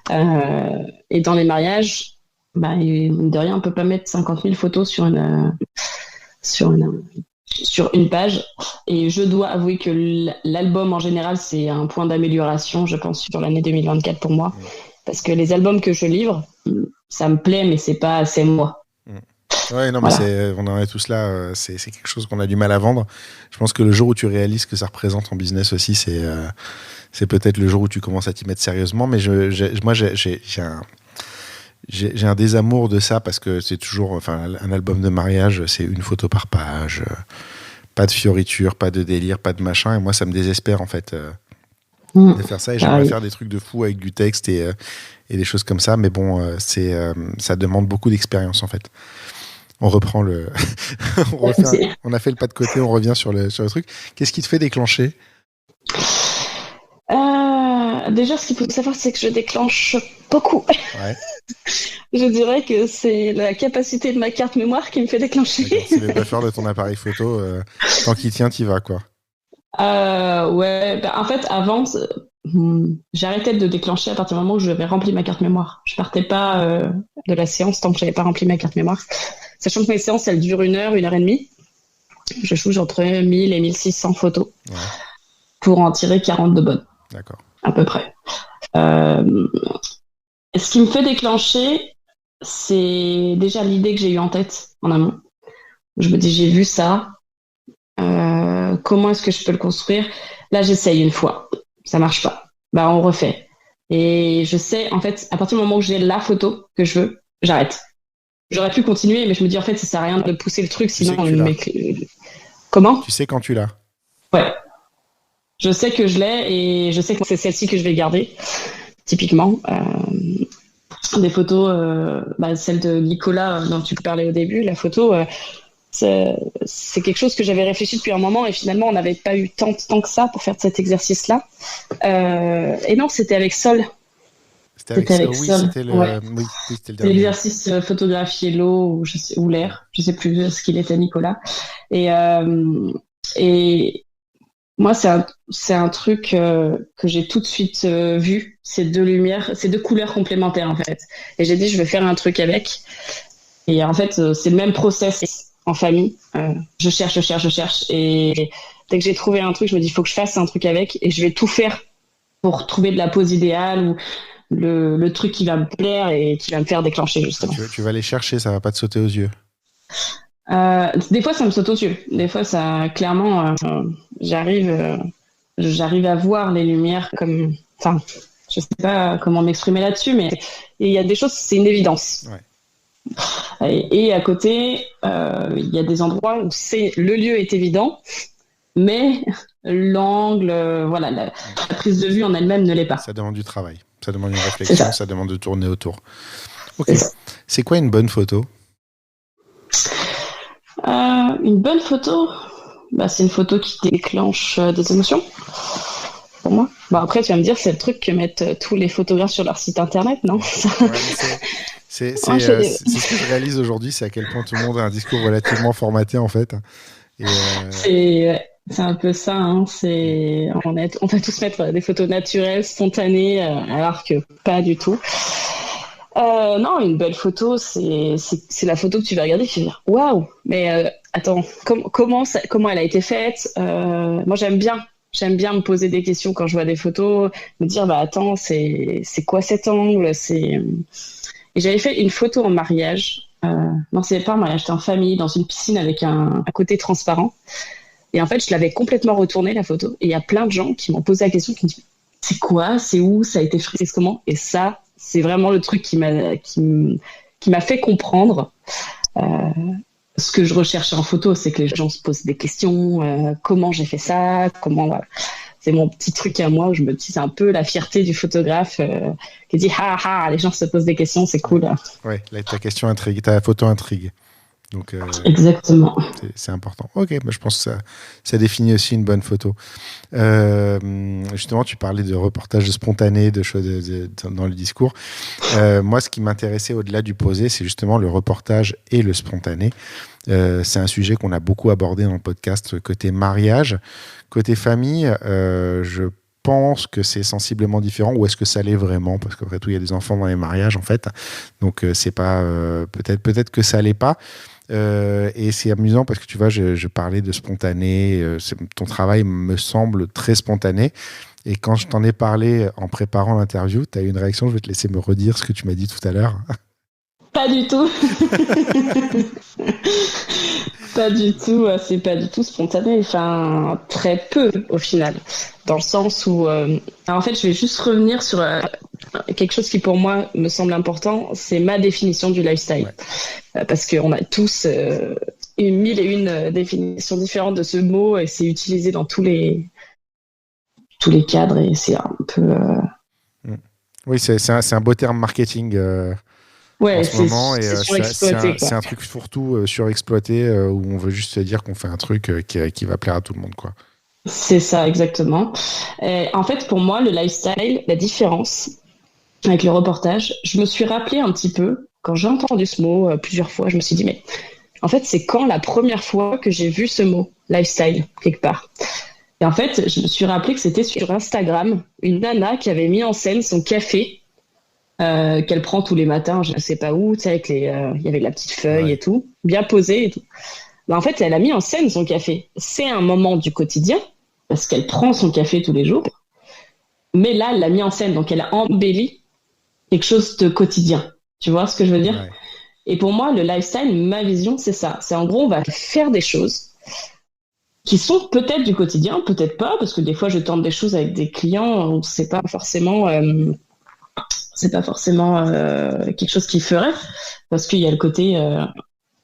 Et dans les mariages, bah, de rien, on peut pas mettre 50 000 photos sur une page. Et je dois avouer que l'album, en général, c'est un point d'amélioration, je pense, sur l'année 2024 pour moi. Parce que les albums que je livre, ça me plaît, mais c'est pas assez moi. Ouais, non, voilà. Mais on en est tous là. C'est quelque chose qu'on a du mal à vendre. Je pense que le jour où tu réalises ce que ça représente en business aussi, c'est peut-être le jour où tu commences à t'y mettre sérieusement. Mais moi, j'ai un désamour de ça parce que c'est toujours, enfin, un album de mariage, c'est une photo par page, pas de fioriture, pas de délire, pas de machin. Et moi, ça me désespère en fait de faire ça. Et j'aimerais faire des trucs de fou avec du texte et des choses comme ça. Mais bon, ça demande beaucoup d'expérience en fait. On reprend on a fait le pas de côté, on revient sur le truc. Qu'est-ce qui te fait déclencher ? Déjà, ce qu'il faut savoir, c'est que je déclenche beaucoup. Ouais. Je dirais que c'est la capacité de ma carte mémoire qui me fait déclencher. C'est les buffers de ton appareil photo. Tant qu'il tient, t'y vas, quoi. Ouais, en fait, avant, j'arrêtais de déclencher à partir du moment où j'avais rempli ma carte mémoire. Je partais pas de la séance tant que j'avais pas rempli ma carte mémoire. Sachant que mes séances, elles durent 1 heure et demie. Je juge entre 1000 et 1600 photos pour en tirer 40 de bonnes. D'accord. À peu près. Ce qui me fait déclencher, c'est déjà l'idée que j'ai eue en tête en amont. Je me dis, j'ai vu ça. Comment est-ce que je peux le construire? Là, j'essaye une fois. Ça marche pas. Bah, on refait. Et je sais, en fait, à partir du moment où j'ai la photo que je veux, j'arrête. J'aurais pu continuer, mais je me dis, en fait, ça sert à rien de pousser le truc, sinon le mec. Comment? Tu sais quand tu l'as? Ouais. Je sais que je l'ai et je sais que c'est celle-ci que je vais garder. Typiquement. Des photos, celle de Nicolas dont tu parlais au début, la photo, c'est quelque chose que j'avais réfléchi depuis un moment et finalement on n'avait pas eu tant de temps que ça pour faire cet exercice-là. Et non, c'était avec Sol. C'était avec Sol. Oui, c'était le, ouais. oui, c'était le dernier. L'exercice photographier l'eau ou l'air, je sais plus ce qu'il était, Nicolas. Et moi, c'est un truc que j'ai tout de suite vu, ces deux lumières, ces deux couleurs complémentaires en fait. Et j'ai dit, je vais faire un truc avec. Et en fait, c'est le même process en famille. Je cherche. Et dès que j'ai trouvé un truc, je me dis, il faut que je fasse un truc avec. Et je vais tout faire pour trouver de la pose idéale ou le truc qui va me plaire et qui va me faire déclencher justement. Tu vas aller chercher, ça va pas te sauter aux yeux. Des fois, ça me saute aux yeux. Des fois, ça, clairement, j'arrive à voir les lumières comme, enfin, je sais pas comment m'exprimer là-dessus, mais il y a des choses, c'est une évidence. Ouais. Et à côté, il y a des endroits où le lieu est évident, mais l'angle, voilà, la prise de vue en elle-même ne l'est pas. Ça demande du travail, ça demande une réflexion, ça demande de tourner autour. Ok. C'est quoi une bonne photo? Une bonne photo, c'est une photo qui déclenche des émotions, pour moi. Après, tu vas me dire, c'est le truc que mettent tous les photographes sur leur site internet, non? Ouais, c'est ce que je réalise aujourd'hui, c'est à quel point tout le monde a un discours relativement formaté, en fait. C'est un peu ça, hein. On va tous mettre des photos naturelles, spontanées, alors que pas du tout. Non, une belle photo, c'est la photo que tu vas regarder et tu vas dire waouh, mais attends, comment elle a été faite? Moi, j'aime bien me poser des questions quand je vois des photos, me dire attends, c'est quoi cet angle? Et j'avais fait une photo en mariage. Non, c'est pas un mariage, j'étais en famille dans une piscine avec un côté transparent. Et en fait, je l'avais complètement retournée la photo. Et il y a plein de gens qui m'ont posé la question, qui me disent c'est quoi, c'est où, ça a été fait comment? Et ça, c'est vraiment le truc qui m'a fait comprendre ce que je recherchais en photo, c'est que les gens se posent des questions, comment j'ai fait ça, voilà. C'est mon petit truc à moi où je me dis, c'est un peu la fierté du photographe qui dit les gens se posent des questions, c'est cool. Ouais, là, ta question intrigue, ta photo intrigue. Donc, exactement. C'est important. Ok, je pense que ça définit aussi une bonne photo. Justement, tu parlais de reportage spontané, de choses dans le discours. Moi, ce qui m'intéressait au-delà du posé, c'est justement le reportage et le spontané. C'est un sujet qu'on a beaucoup abordé dans le podcast côté mariage. Côté famille, je pense que c'est sensiblement différent, ou est-ce que ça l'est vraiment? Parce qu'après tout, il y a des enfants dans les mariages, en fait. Donc, c'est pas... peut-être que ça l'est pas. Et c'est amusant parce que tu vois, je parlais de spontané. Ton travail me semble très spontané. Et quand je t'en ai parlé en préparant l'interview, tu as eu une réaction. Je vais te laisser me redire ce que tu m'as dit tout à l'heure. Pas du tout. Pas du tout. C'est pas du tout spontané. Enfin, très peu au final. Dans le sens où, en fait, je vais juste revenir sur quelque chose qui pour moi me semble important. C'est ma définition du lifestyle. Ouais. Parce qu'on a tous mille et une définitions différentes de ce mot et c'est utilisé dans tous les cadres et c'est un peu. Oui, c'est un beau terme marketing. Ouais, en ce moment, et c'est un truc surtout surexploité où on veut juste se dire qu'on fait un truc qui va plaire à tout le monde, quoi. C'est ça, exactement. Et en fait, pour moi, le lifestyle, la différence avec le reportage, je me suis rappelé un petit peu, quand j'ai entendu ce mot plusieurs fois, je me suis dit, mais en fait, c'est quand la première fois que j'ai vu ce mot, lifestyle, quelque part? Et en fait, je me suis rappelé que c'était sur Instagram, une nana qui avait mis en scène son café qu'elle prend tous les matins, je ne sais pas où, tu sais, il y avait la petite feuille et tout, bien posée et tout. En fait, elle a mis en scène son café. C'est un moment du quotidien, parce qu'elle prend son café tous les jours. Mais là, elle l'a mis en scène, donc elle a embelli quelque chose de quotidien. Tu vois ce que je veux dire? Ouais. Et pour moi, le lifestyle, ma vision, c'est ça. C'est en gros, on va faire des choses qui sont peut-être du quotidien, peut-être pas, parce que des fois, je tente des choses avec des clients où c'est pas forcément quelque chose qu'ils feraient, parce qu'il y a le côté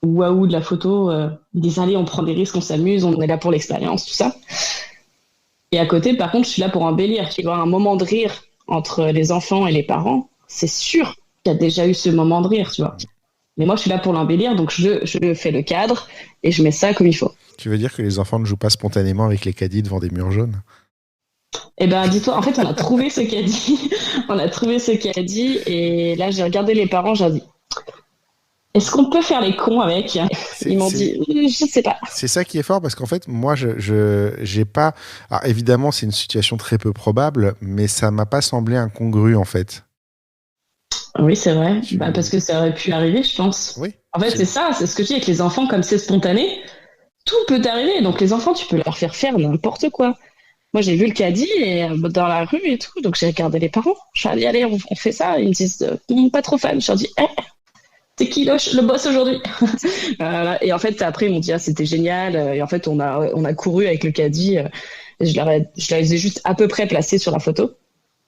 waouh de la photo, des allées, on prend des risques, on s'amuse, on est là pour l'expérience, tout ça. Et à côté, par contre, je suis là pour embellir. Tu vois, un moment de rire entre les enfants et les parents, c'est sûr qu'il y a déjà eu ce moment de rire, tu vois. Mais moi, je suis là pour l'embellir, donc je fais le cadre et je mets ça comme il faut. Tu veux dire que les enfants ne jouent pas spontanément avec les caddies devant des murs jaunes? Eh ben, dis-toi, en fait, on a trouvé ce caddie. On a trouvé ce caddie et là, j'ai regardé les parents, j'ai dit, est-ce qu'on peut faire les cons avec? Ils m'ont dit, je sais pas. C'est ça qui est fort parce qu'en fait, moi, j'ai pas. Alors, évidemment, c'est une situation très peu probable, mais ça m'a pas semblé incongru en fait. Oui, c'est vrai. Parce que ça aurait pu arriver, je pense. Oui. En fait, c'est ça, c'est ce que je dis avec les enfants, comme c'est spontané, tout peut arriver. Donc, les enfants, tu peux leur faire n'importe quoi. Moi, j'ai vu le caddie dans la rue et tout, donc j'ai regardé les parents. Je leur ai dit, allez, on fait ça. Ils me disent, pas trop fan. Je leur ai dit, c'est qui le boss aujourd'hui? Et en fait, après, ils m'ont dit, c'était génial. Et en fait, on a couru avec le caddie. Et je les ai juste à peu près placés sur la photo.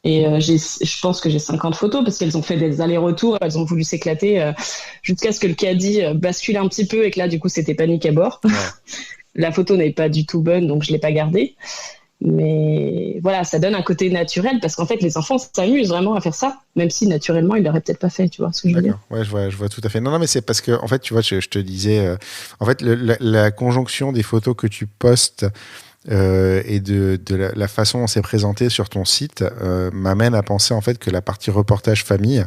Et je pense que j'ai 50 photos parce qu'elles ont fait des allers-retours, elles ont voulu s'éclater jusqu'à ce que le caddie bascule un petit peu et que là, du coup, c'était panique à bord. Ouais. La photo n'est pas du tout bonne, donc je l'ai pas gardée. Mais voilà, ça donne un côté naturel parce qu'en fait, les enfants s'amusent vraiment à faire ça, même si naturellement, ils l'auraient peut-être pas fait, tu vois ce que je veux dire. Ouais, je vois tout à fait. Non, mais c'est parce que, en fait, tu vois, je te disais, en fait, la conjonction des photos que tu postes et de la façon dont c'est présenté sur ton site m'amène à penser en fait que la partie reportage famille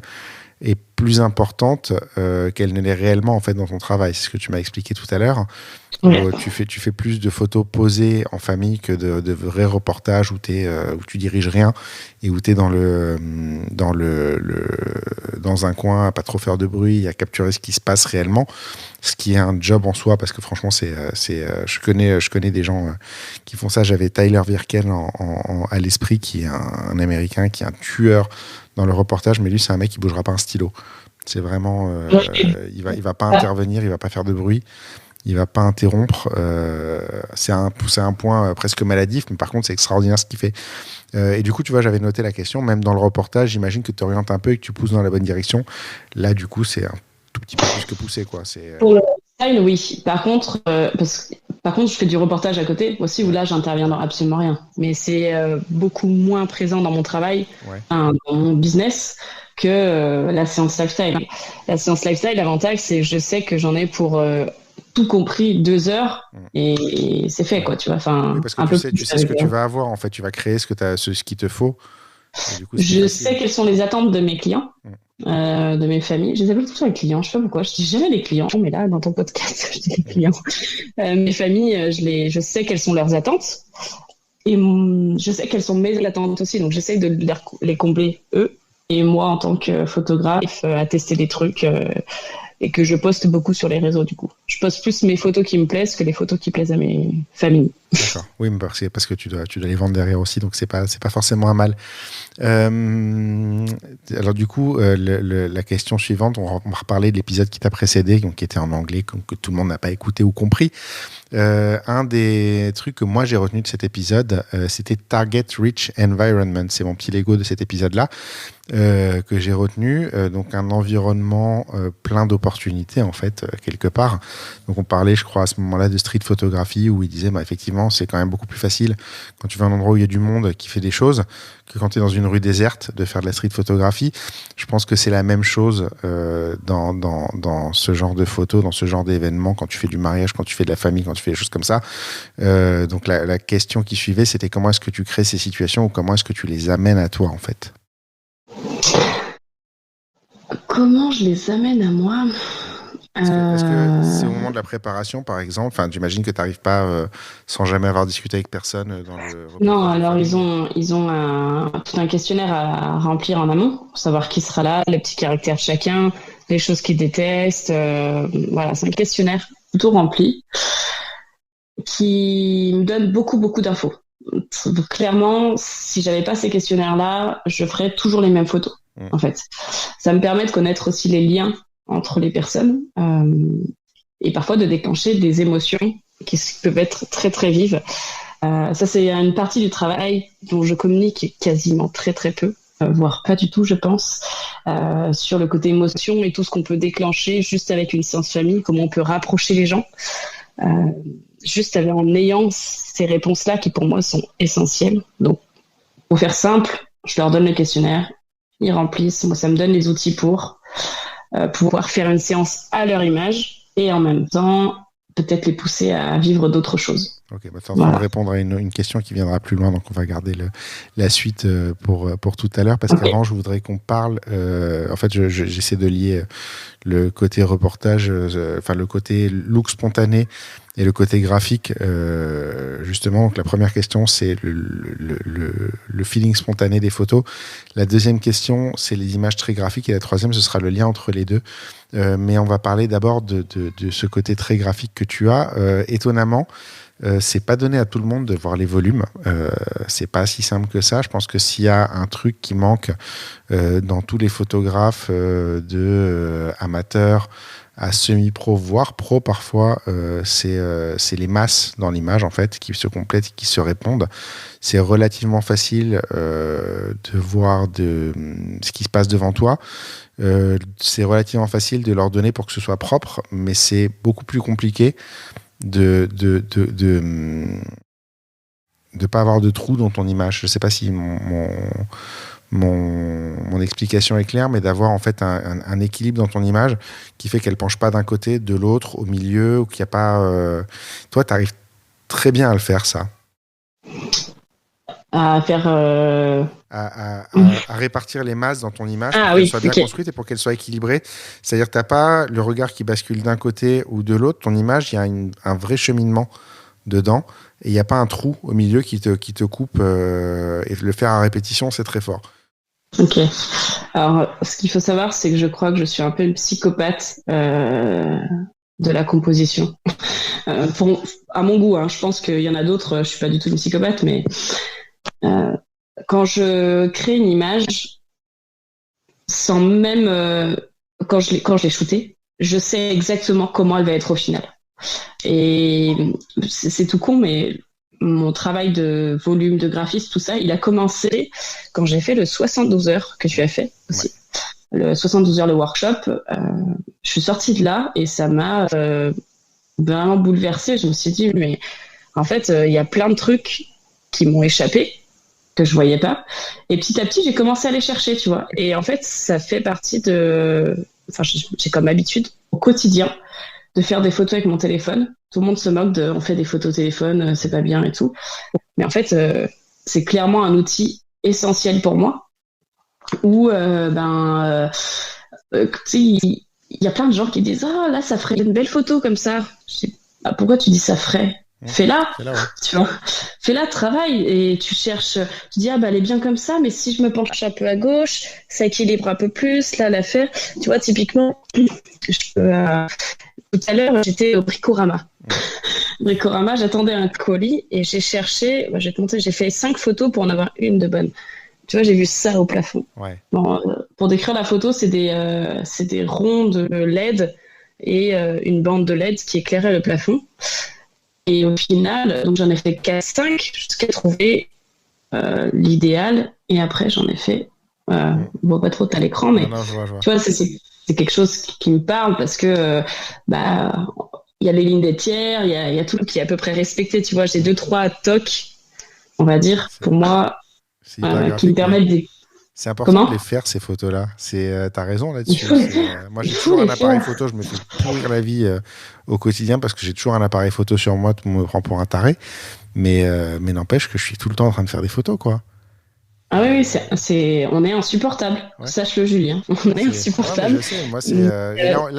est plus importante qu'elle ne l'est réellement en fait dans ton travail. C'est ce que tu m'as expliqué tout à l'heure. Ouais. Tu fais plus de photos posées en famille que de vrais reportages où tu diriges rien et où tu es dans un coin à pas trop faire de bruit, à capturer ce qui se passe réellement, ce qui est un job en soi parce que franchement je connais des gens qui font ça. J'avais Tyler Virkel à l'esprit qui est un Américain qui est un tueur dans le reportage, mais lui c'est un mec qui bougera pas un stylo. C'est vraiment il va pas intervenir, il va pas faire de bruit. Il va pas interrompre. C'est un point presque maladif, mais par contre, c'est extraordinaire ce qu'il fait. Et du coup, tu vois, j'avais noté la question, même dans le reportage, j'imagine que tu orientes un peu et que tu pousses dans la bonne direction. Là, du coup, c'est un tout petit peu plus que poussé, quoi. Pour le style, oui. Par contre, je fais du reportage à côté aussi, où là, j'interviens dans absolument rien. Mais c'est beaucoup moins présent dans mon travail, dans mon business, que la séance lifestyle. La séance lifestyle, l'avantage, c'est que je sais que j'en ai pour... tout compris 2 heures et c'est fait quoi, tu vois. Enfin, oui, parce que tu sais ce que tu vas avoir en fait, tu vas créer ce qu'il te faut. Du coup, je sais quelles sont les attentes de mes clients, de mes familles. Je les appelle tout le temps les clients, je sais pas pourquoi. Je dis jamais les clients, mais là dans ton podcast, je dis les clients. Mes familles, je sais quelles sont leurs attentes et je sais quelles sont mes attentes aussi. Donc j'essaie de les combler eux et moi en tant que photographe à tester des trucs. Et que je poste beaucoup sur les réseaux, du coup. Je poste plus mes photos qui me plaisent que les photos qui plaisent à mes familles. D'accord. Oui, mais parce que tu dois les vendre derrière aussi, donc c'est pas forcément un mal. Alors du coup, la question suivante, on va reparler de l'épisode qui t'a précédé, donc qui était en anglais, que tout le monde n'a pas écouté ou compris. Un des trucs que moi j'ai retenu de cet épisode, c'était Target Rich Environment. C'est mon petit Lego de cet épisode-là. Que j'ai retenu, donc un environnement plein d'opportunités en fait quelque part. Donc on parlait, je crois à ce moment-là, de street photographie où il disait effectivement c'est quand même beaucoup plus facile quand tu vas à un endroit où il y a du monde qui fait des choses que quand tu es dans une rue déserte de faire de la street photographie. Je pense que c'est la même chose dans ce genre de photos, dans ce genre d'événements, quand tu fais du mariage, quand tu fais de la famille, quand tu fais des choses comme ça. Donc la question qui suivait, c'était comment est-ce que tu crées ces situations ou comment est-ce que tu les amènes à toi en fait? Comment je les amène à moi? Est-ce que c'est au moment de la préparation, par exemple, enfin, j'imagine que tu n'arrives pas sans jamais avoir discuté avec personne dans le Non, reportage. alors ils ont tout un questionnaire à remplir en amont, pour savoir qui sera là, les petits caractères de chacun, les choses qu'ils détestent. Voilà, c'est un questionnaire tout rempli qui me donne beaucoup, beaucoup d'infos. Clairement, si j'avais pas ces questionnaires-là, je ferais toujours les mêmes photos, en fait. Ça me permet de connaître aussi les liens entre les personnes et parfois de déclencher des émotions qui peuvent être très, très vives. Ça, c'est une partie du travail dont je communique quasiment très, très peu, voire pas du tout, je pense, sur le côté émotion et tout ce qu'on peut déclencher juste avec une séance famille, comment on peut rapprocher les gens. Juste en ayant ces réponses-là qui pour moi sont essentielles. Donc, pour faire simple, je leur donne le questionnaire, ils remplissent, moi ça me donne les outils pour pouvoir faire une séance à leur image et en même temps peut-être les pousser à vivre d'autres choses. Ok, bah tu es en train de répondre à une question qui viendra plus loin, donc on va garder la suite pour tout à l'heure, parce qu'avant je voudrais qu'on parle, en fait j'essaie de lier le côté reportage, enfin le côté look spontané et le côté graphique, justement. Donc la première question, c'est le feeling spontané des photos. La deuxième question, c'est les images très graphiques. Et la troisième, ce sera le lien entre les deux. Mais on va parler d'abord de ce côté très graphique que tu as. Étonnamment, c'est pas donné à tout le monde de voir les volumes. C'est pas si simple que ça. Je pense que s'il y a un truc qui manque dans tous les photographes amateurs à semi-pro, voire pro parfois, c'est les masses dans l'image en fait qui se complètent, qui se répondent. C'est relativement facile de voir ce qui se passe devant toi. C'est relativement facile de leur donner pour que ce soit propre, mais c'est beaucoup plus compliqué de pas avoir de trou dans ton image. Je sais pas si mon explication est claire, mais d'avoir en fait un équilibre dans ton image qui fait qu'elle penche pas d'un côté, de l'autre, au milieu, ou qu'il n'y a pas... Toi, tu arrives très bien à le faire, ça. À faire... À répartir les masses dans ton image pour qu'elle soit bien construite et pour qu'elle soit équilibrée. C'est-à-dire que tu n'as pas le regard qui bascule d'un côté ou de l'autre. Ton image, il y a un vrai cheminement dedans et il n'y a pas un trou au milieu qui te coupe. Et le faire à répétition, c'est très fort. Ok. Alors, ce qu'il faut savoir, c'est que je crois que je suis un peu une psychopathe de la composition. À mon goût, hein, je pense qu'il y en a d'autres, je suis pas du tout une psychopathe, mais quand je crée une image, sans même quand je l'ai shootée, je sais exactement comment elle va être au final. Et c'est tout con, mais mon travail de volume, de graphisme, tout ça, il a commencé quand j'ai fait le 72 heures que tu as fait aussi. Ouais. Le 72 heures, le workshop, je suis sortie de là et ça m'a vraiment bouleversée. Je me suis dit, mais en fait, il y a plein de trucs qui m'ont échappé, que je voyais pas. Et petit à petit, j'ai commencé à les chercher, tu vois. Et en fait, ça fait partie enfin, j'ai comme habitude au quotidien de faire des photos avec mon téléphone. Tout le monde se moque on fait des photos au téléphone, c'est pas bien et tout. Mais en fait, c'est clairement un outil essentiel pour moi. Où, tu sais, il y a plein de gens qui disent « Ah, là, ça ferait une belle photo comme ça. » Je dis « Ah, pourquoi tu dis ça ferait ? Fais-la, ouais. Tu vois. Fais-la, travaille et tu cherches, tu dis, ah bah elle est bien comme ça, mais si je me penche un peu à gauche, ça équilibre un peu plus, là, l'affaire. Tu vois, typiquement, tout à l'heure, j'étais au Bricorama. Bricorama, j'attendais un colis et j'ai cherché, j'ai fait 5 photos pour en avoir une de bonne. Tu vois, j'ai vu ça au plafond. Ouais. Bon, pour décrire la photo, c'est des ronds de LED et une bande de LED qui éclairait le plafond. Et au final, donc j'en ai fait 4-5 jusqu'à trouver l'idéal. Et après, j'en ai fait... on voit pas trop à l'écran, mais non, je vois. Tu vois, c'est quelque chose qui me parle parce que il y a les lignes des tiers, il y a tout qui est à peu près respecté. Tu vois, j'ai 2-3 tocs, on va dire, pour moi, qui me permettent de... C'est important de les faire, ces photos-là. T'as raison là-dessus. Moi, j'ai toujours un appareil photo. Je me fais pourrir la vie au quotidien parce que j'ai toujours un appareil photo sur moi. Tout le monde me prend pour un taré. Mais n'empêche que je suis tout le temps en train de faire des photos, quoi. Ah oui, on est insupportable. Ouais. Sache-le, Julien. On est insupportable. Ouais, je sais. Moi,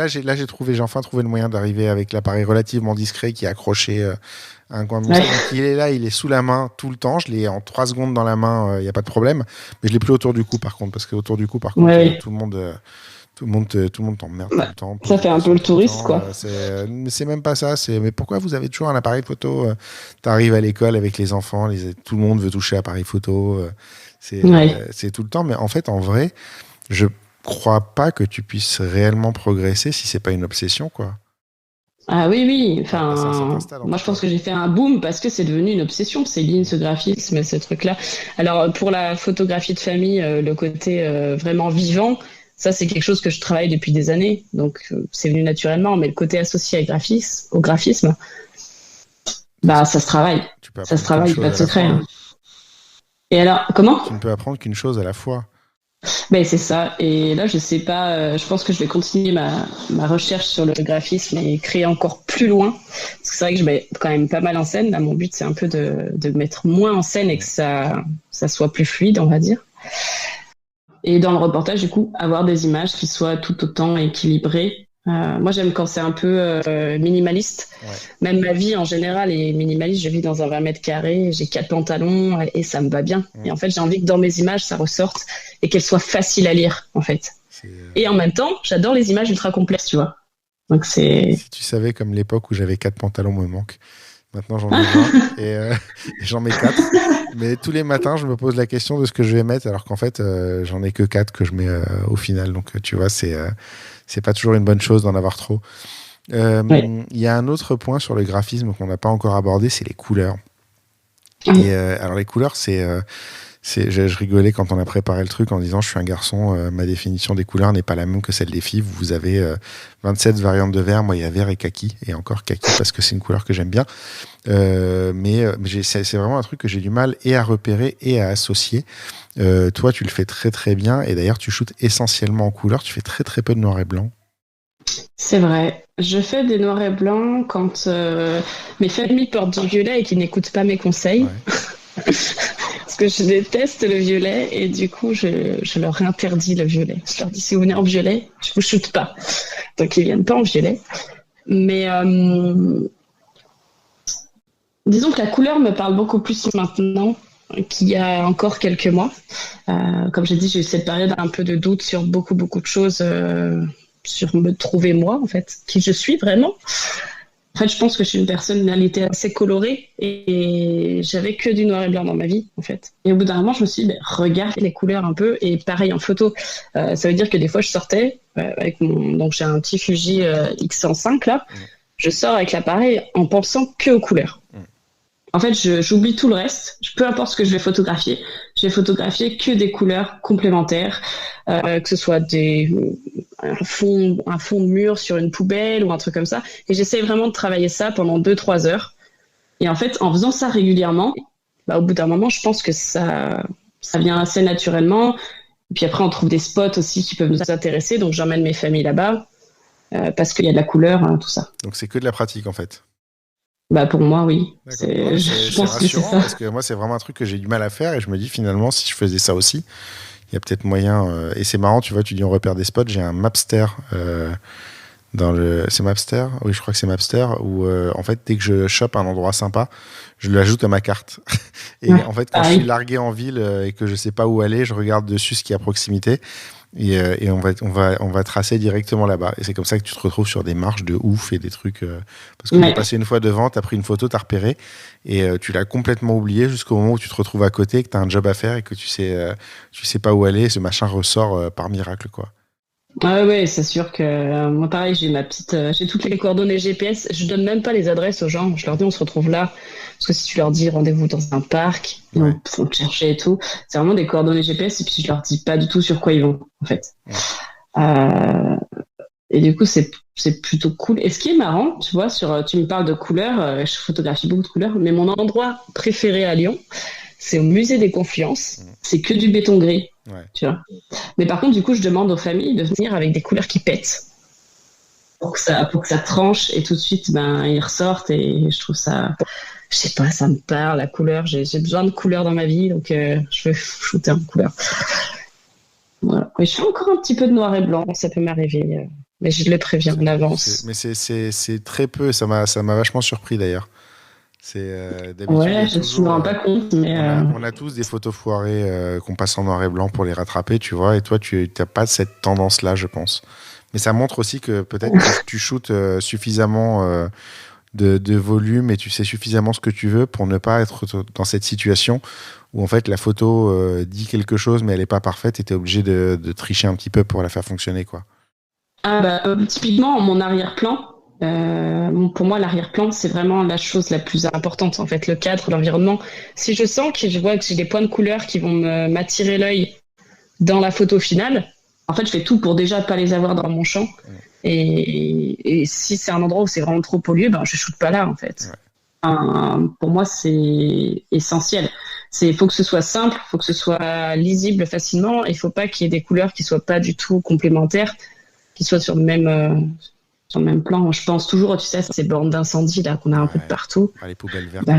et j'ai enfin trouvé le moyen d'arriver avec l'appareil relativement discret qui est accroché à un coin de mon sac. Donc, il est là, il est sous la main tout le temps. Je l'ai en 3 secondes dans la main, il n'y a pas de problème. Mais je l'ai plus autour du cou, par contre, parce qu'autour du cou, par contre, tout le monde t'emmerde tout le temps. Ça fait un peu le touriste, quoi. Mais c'est même pas ça. Mais pourquoi vous avez toujours un appareil photo t'arrives à l'école avec les enfants, tout le monde veut toucher à l'appareil photo. C'est tout le temps. Mais en fait, en vrai, je crois pas que tu puisses réellement progresser si c'est pas une obsession, quoi. Ah oui. Enfin, moi, je pense que j'ai fait un boom parce que c'est devenu une obsession. C'est ligne, ce graphisme, ce truc-là. Alors, pour la photographie de famille, le côté vraiment vivant, ça, c'est quelque chose que je travaille depuis des années. Donc, c'est venu naturellement. Mais le côté associé au graphisme, bah, ça se travaille. Ça se travaille, pas de secret. Hein. Et alors, comment? Tu ne peux apprendre qu'une chose à la fois. Ben, c'est ça. Et là, je sais pas, je pense que je vais continuer ma recherche sur le graphisme et créer encore plus loin. Parce que c'est vrai que je mets quand même pas mal en scène. Là, mon but, c'est un peu de mettre moins en scène et que ça soit plus fluide, on va dire. Et dans le reportage, du coup, avoir des images qui soient tout autant équilibrées. Moi, j'aime quand c'est un peu minimaliste. Ouais. Même ma vie, en général, est minimaliste. Je vis dans un 20 mètres carrés, j'ai 4 pantalons et ça me va bien. Ouais. Et en fait, j'ai envie que dans mes images, ça ressorte et qu'elles soient faciles à lire, en fait. Et en même temps, j'adore les images ultra complexes, tu vois. Donc, c'est... Si tu savais, comme l'époque où j'avais 4 pantalons me manque. Maintenant, j'en ai 20 et j'en mets 4. Mais tous les matins, je me pose la question de ce que je vais mettre, alors qu'en fait, j'en ai que 4 que je mets au final. Donc, tu vois, c'est pas toujours une bonne chose d'en avoir trop. Il y a un autre point sur le graphisme qu'on n'a pas encore abordé, c'est les couleurs. Et alors, les couleurs, je rigolais quand on a préparé le truc en disant je suis un garçon, ma définition des couleurs n'est pas la même que celle des filles. Vous avez 27 variantes de vert, moi il y a vert et kaki, et encore kaki parce que c'est une couleur que j'aime bien. Mais c'est vraiment un truc que j'ai du mal et à repérer et à associer. Toi tu le fais très très bien, et d'ailleurs tu shootes essentiellement en couleur, tu fais très très peu de noir et blanc. C'est vrai, je fais des noirs et blancs quand mes familles portent du violet et qu'ils n'écoutent pas mes conseils. Ouais. Parce que je déteste le violet et du coup je leur interdis le violet. Je leur dis si vous venez en violet, je vous shoote pas. Donc ils viennent pas en violet. Mais disons que la couleur me parle beaucoup plus maintenant qu'il y a encore quelques mois. Comme j'ai dit, j'ai eu cette période un peu de doute sur beaucoup de choses, sur me trouver moi en fait, qui je suis vraiment. En fait, je pense que je suis une personnalité assez colorée et j'avais que du noir et blanc dans ma vie, en fait. Et au bout d'un moment, je me suis dit, regarde les couleurs un peu. Et pareil en photo. Ça veut dire que des fois, je sortais avec donc j'ai un petit Fuji X105 là. Je sors avec l'appareil en pensant que aux couleurs. En fait, j'oublie tout le reste. Peu importe ce que je vais photographier, je vais photographier que des couleurs complémentaires, que ce soit un fond de mur sur une poubelle ou un truc comme ça. Et j'essaie vraiment de travailler ça pendant 2-3 heures. Et en fait, en faisant ça régulièrement, au bout d'un moment, je pense que ça vient assez naturellement. Et puis après, on trouve des spots aussi qui peuvent nous intéresser. Donc, j'emmène mes familles là-bas parce qu'il y a de la couleur, tout ça. Donc, c'est que de la pratique, en fait. Pour moi, oui. Je pense que c'est ça. Parce que moi, c'est vraiment un truc que j'ai du mal à faire et je me dis finalement, si je faisais ça aussi, il y a peut-être moyen. Et c'est marrant, tu vois, tu dis on repère des spots. J'ai un Mapster c'est Mapster? Oui, je crois que c'est Mapster où en fait, dès que je chope un endroit sympa, je l'ajoute à ma carte. Et en fait, quand je suis largué en ville et que je sais pas où aller, je regarde dessus ce qui est à proximité. Et on va tracer directement là-bas. Et c'est comme ça que tu te retrouves sur des marches de ouf et des trucs. Parce que tu es passé une fois devant, tu as pris une photo, tu as repéré, et tu l'as complètement oublié jusqu'au moment où tu te retrouves à côté, que tu as un job à faire et que tu sais pas où aller. Et ce machin ressort par miracle, quoi. Ah ouais, c'est sûr que moi pareil, j'ai toutes les coordonnées GPS. Je donne même pas les adresses aux gens. Je leur dis on se retrouve là. Parce que si tu leur dis rendez-vous dans un parc, ils vont te chercher et tout. C'est vraiment des coordonnées GPS et puis je leur dis pas du tout sur quoi ils vont en fait. Et du coup c'est plutôt cool. Et ce qui est marrant, tu vois, tu me parles de couleurs, je photographie beaucoup de couleurs, mais mon endroit préféré à Lyon, c'est au musée des Confluences. C'est que du béton gris. Tu vois. Mais par contre, du coup, je demande aux familles de venir avec des couleurs qui pètent pour que ça tranche et tout de suite, ils ressortent et je trouve ça je sais pas, ça me parle, la couleur. J'ai besoin de couleur dans ma vie, donc je veux shooter en couleur. Voilà. Et je fais encore un petit peu de noir et blanc, ça peut m'arriver, mais je le préviens en avance. Mais c'est très peu, ça m'a vachement surpris d'ailleurs. D'habitude, Ouais, je ne me rends pas compte, mais on a tous des photos foirées qu'on passe en noir et blanc pour les rattraper, tu vois, et toi, tu n'as pas cette tendance-là, je pense. Mais ça montre aussi que peut-être que tu shootes suffisamment de volume et tu sais suffisamment ce que tu veux pour ne pas être dans cette situation où en fait la photo dit quelque chose mais elle n'est pas parfaite et tu es obligé de tricher un petit peu pour la faire fonctionner, quoi. Typiquement, mon arrière-plan, pour moi, l'arrière-plan, c'est vraiment la chose la plus importante. En fait, le cadre, l'environnement. Si je sens que je vois que j'ai des points de couleur qui vont m'attirer l'œil dans la photo finale, en fait, je fais tout pour déjà pas les avoir dans mon champ. Et si c'est un endroit où c'est vraiment trop pollué, je shoote pas là, en fait. Pour moi, c'est essentiel. Il faut que ce soit simple, il faut que ce soit lisible facilement. Il faut pas qu'il y ait des couleurs qui soient pas du tout complémentaires, qui soient sur le même plan. Je pense toujours, tu sais, à ces bornes d'incendie là qu'on a un peu de partout. Les poubelles vertes.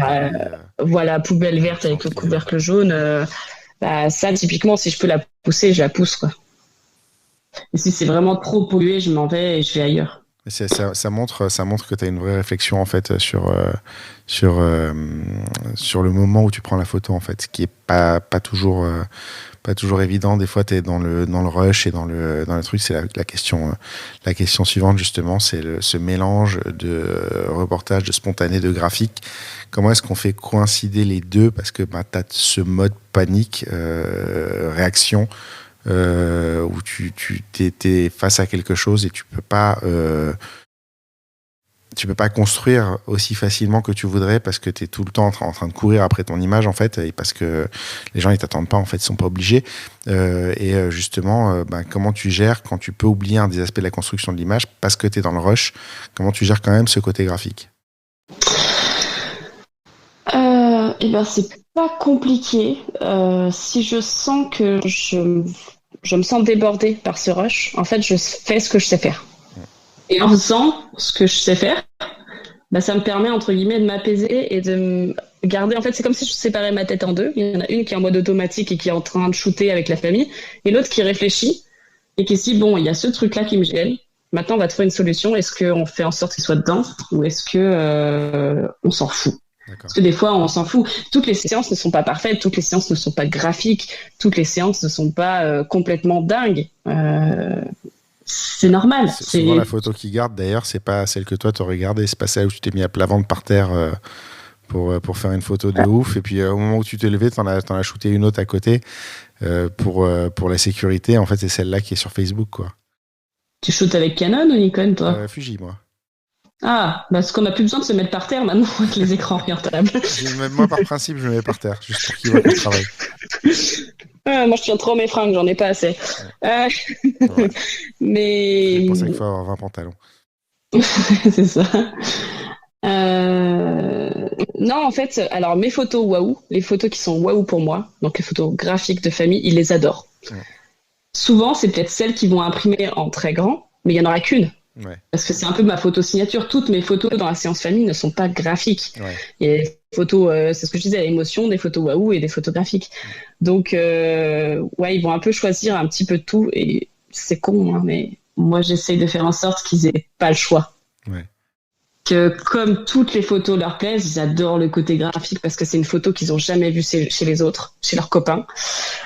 Voilà, poubelle verte avec le couvercle jaune. Ça, typiquement, si je peux la pousser, je la pousse, quoi. Et si c'est vraiment trop pollué, je m'en vais et je vais ailleurs. Ça montre que tu as une vraie réflexion en fait sur le moment où tu prends la photo, en fait, ce qui est pas toujours évident. Des fois tu es dans le rush et dans le truc. C'est la question suivante, justement, c'est ce mélange de reportage, de spontané, de graphique. Comment est-ce qu'on fait coïncider les deux, parce que tu as ce mode panique, réaction, où tu t'es face à quelque chose et tu peux pas construire aussi facilement que tu voudrais, parce que tu es tout le temps en train de courir après ton image, en fait, et parce que les gens ils t'attendent pas, en fait, ils sont pas obligés, justement, comment tu gères quand tu peux oublier un des aspects de la construction de l'image parce que tu es dans le rush? Comment tu gères quand même ce côté graphique? C'est pas compliqué. Si je sens que je me sens débordée par ce rush, en fait, je fais ce que je sais faire. Et en faisant ce que je sais faire, ça me permet, entre guillemets, de m'apaiser et de me garder. En fait, c'est comme si je séparais ma tête en deux. Il y en a une qui est en mode automatique et qui est en train de shooter avec la famille, et l'autre qui réfléchit et qui se dit, bon, il y a ce truc-là qui me gêne. Maintenant, on va trouver une solution. Est-ce qu'on fait en sorte qu'il soit dedans, ou est-ce que on s'en fout? D'accord. Parce que des fois, on s'en fout. Toutes les séances ne sont pas parfaites, toutes les séances ne sont pas graphiques, toutes les séances ne sont pas complètement dingues. C'est normal. Souvent, la photo qui garde, d'ailleurs, c'est pas celle que toi t'aurais gardée. C'est pas celle où tu t'es mis à plat ventre par terre pour faire une photo de ouf. Et puis, au moment où tu t'es levé, t'en as shooté une autre à côté pour la sécurité. En fait, c'est celle-là qui est sur Facebook, quoi. Tu shootes avec Canon ou Nikon, toi? Fuji, moi. Ah, parce qu'on n'a plus besoin de se mettre par terre maintenant avec les écrans orientables. Moi, par principe, je me mets par terre, juste pour qu'ils voient que je travaille. Moi, je tiens trop mes fringues, j'en ai pas assez. Ouais. Mais... C'est pour ça qu'il faut avoir 20 pantalons. C'est ça. Non, en fait, alors mes photos waouh, les photos qui sont waouh pour moi, donc les photos graphiques de famille, ils les adorent. Ouais. Souvent, c'est peut-être celles qui vont imprimer en très grand, mais il n'y en aura qu'une. Ouais. Parce que c'est un peu ma photo signature. Toutes mes photos dans la séance famille ne sont pas graphiques. Ouais. Il y a des photos, c'est ce que je disais, à émotion, des photos waouh et des photos graphiques. Donc, ils vont un peu choisir un petit peu de tout. Et c'est con, hein, mais moi, j'essaye de faire en sorte qu'ils aient pas le choix. Ouais. Que comme toutes les photos leur plaisent, ils adorent le côté graphique parce que c'est une photo qu'ils ont jamais vue chez les autres, chez leurs copains.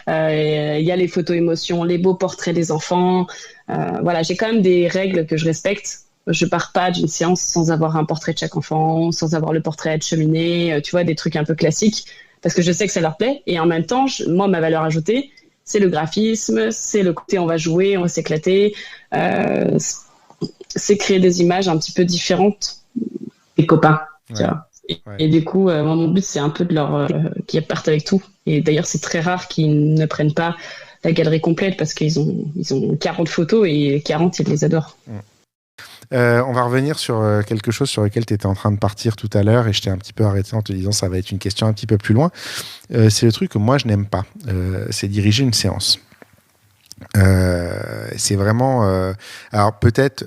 Il y a les photos émotions, les beaux portraits des enfants. J'ai quand même des règles que je respecte. Je pars pas d'une séance sans avoir un portrait de chaque enfant, sans avoir le portrait de cheminée, tu vois, des trucs un peu classiques, parce que je sais que ça leur plaît. Et en même temps, moi, ma valeur ajoutée, c'est le graphisme, c'est le côté on va jouer, on va s'éclater, c'est créer des images un petit peu différentes des copains. Ouais. Tu vois. Et du coup, mon but, c'est un peu de leur qu'ils partent avec tout. Et d'ailleurs, c'est très rare qu'ils ne prennent pas la galerie complète parce qu'ils ont 40 photos et 40, ils les adorent. On va revenir sur quelque chose sur lequel tu étais en train de partir tout à l'heure et je t'ai un petit peu arrêté en te disant ça va être une question un petit peu plus loin. C'est le truc que moi, je n'aime pas. C'est diriger une séance. C'est vraiment alors peut-être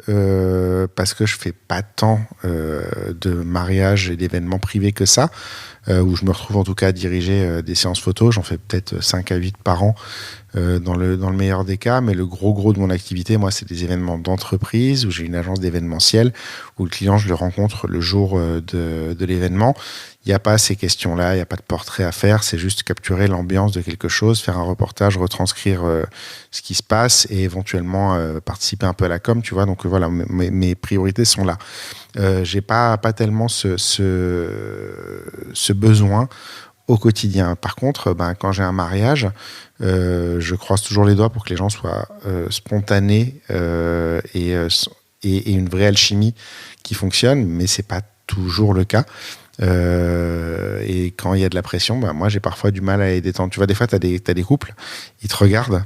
parce que je fais pas tant de mariages et d'événements privés que ça, où je me retrouve en tout cas à diriger des séances photos. J'en fais peut-être 5 à 8 par an dans le meilleur des cas, mais le gros de mon activité, moi, c'est des événements d'entreprise où j'ai une agence d'événementiel où le client, je le rencontre le jour de l'événement. Il n'y a pas ces questions-là, il n'y a pas de portrait à faire, c'est juste capturer l'ambiance de quelque chose, faire un reportage, retranscrire ce qui se passe et éventuellement participer un peu à la com, tu vois. Donc voilà, mes priorités sont là. J'ai pas tellement ce besoin au quotidien. Par contre, quand j'ai un mariage, je croise toujours les doigts pour que les gens soient spontanés et une vraie alchimie qui fonctionne, mais c'est pas toujours le cas. Et quand il y a de la pression, moi j'ai parfois du mal à les détendre. Tu vois, des fois t'as des couples, ils te regardent,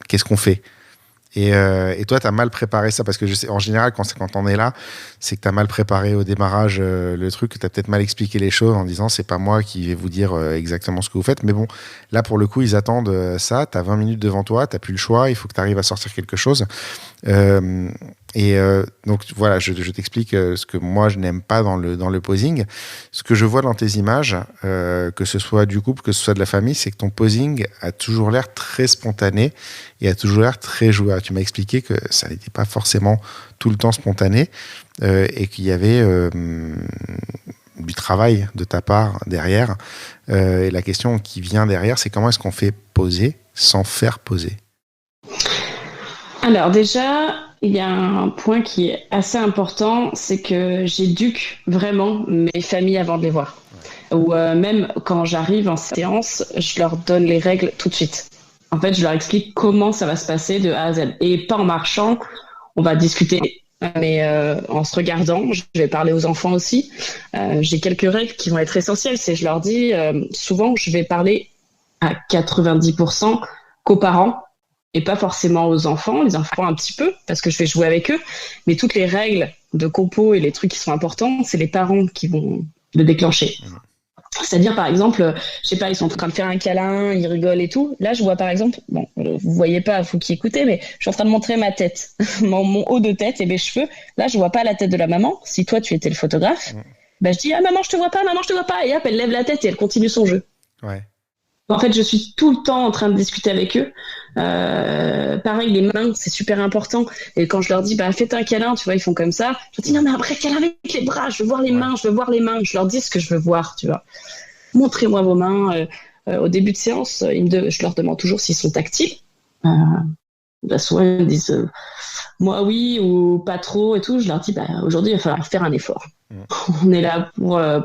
qu'est-ce qu'on fait? Et toi, tu as mal préparé ça, parce que je sais, en général, quand on est là, c'est que tu as mal préparé au démarrage le truc, que tu as peut-être mal expliqué les choses en disant c'est pas moi qui vais vous dire exactement ce que vous faites. Mais bon, là, pour le coup, ils attendent ça. Tu as 20 minutes devant toi, tu n'as plus le choix, il faut que tu arrives à sortir quelque chose. Donc voilà, je t'explique ce que moi je n'aime pas dans le posing. Ce que je vois dans tes images, que ce soit du couple, que ce soit de la famille, c'est que ton posing a toujours l'air très spontané et a toujours l'air très joueur. Tu m'as expliqué que ça n'était pas forcément tout le temps spontané et qu'il y avait du travail de ta part derrière. Et la question qui vient derrière, c'est comment est-ce qu'on fait poser sans faire poser? Alors déjà, il y a un point qui est assez important, c'est que j'éduque vraiment mes familles avant de les voir. Ou même quand j'arrive en séance, je leur donne les règles tout de suite. En fait, je leur explique comment ça va se passer de A à Z. Et pas en marchant, on va discuter, mais en se regardant, je vais parler aux enfants aussi. J'ai quelques règles qui vont être essentielles. C'est, je leur dis, souvent, je vais parler à 90% qu'aux parents, et pas forcément aux enfants, les enfants un petit peu, parce que je vais jouer avec eux, mais toutes les règles de compo et les trucs qui sont importants, c'est les parents qui vont le déclencher. C'est-à-dire, par exemple, je sais pas, ils sont en train de faire un câlin, ils rigolent et tout. Là, je vois, par exemple, bon, vous voyez pas, faut qu'ils écoutez, mais je suis en train de montrer ma tête, mon haut de tête et mes cheveux. Là, je vois pas la tête de la maman. Si toi, tu étais le photographe, je dis, ah, maman, je te vois pas, maman, je te vois pas. Et hop, elle lève la tête et elle continue son jeu. Ouais. En fait, je suis tout le temps en train de discuter avec eux. Pareil, les mains, c'est super important. Et quand je leur dis, faites un câlin, tu vois, ils font comme ça. Je dis, non, mais après, câlin avec les bras, je veux voir les mains, je veux voir les mains. Je leur dis ce que je veux voir, tu vois. Montrez-moi vos mains. Au début de séance, je leur demande toujours s'ils sont tactiles. Souvent, ils me disent, moi oui, ou pas trop et tout. Je leur dis, aujourd'hui, il va falloir faire un effort. On est là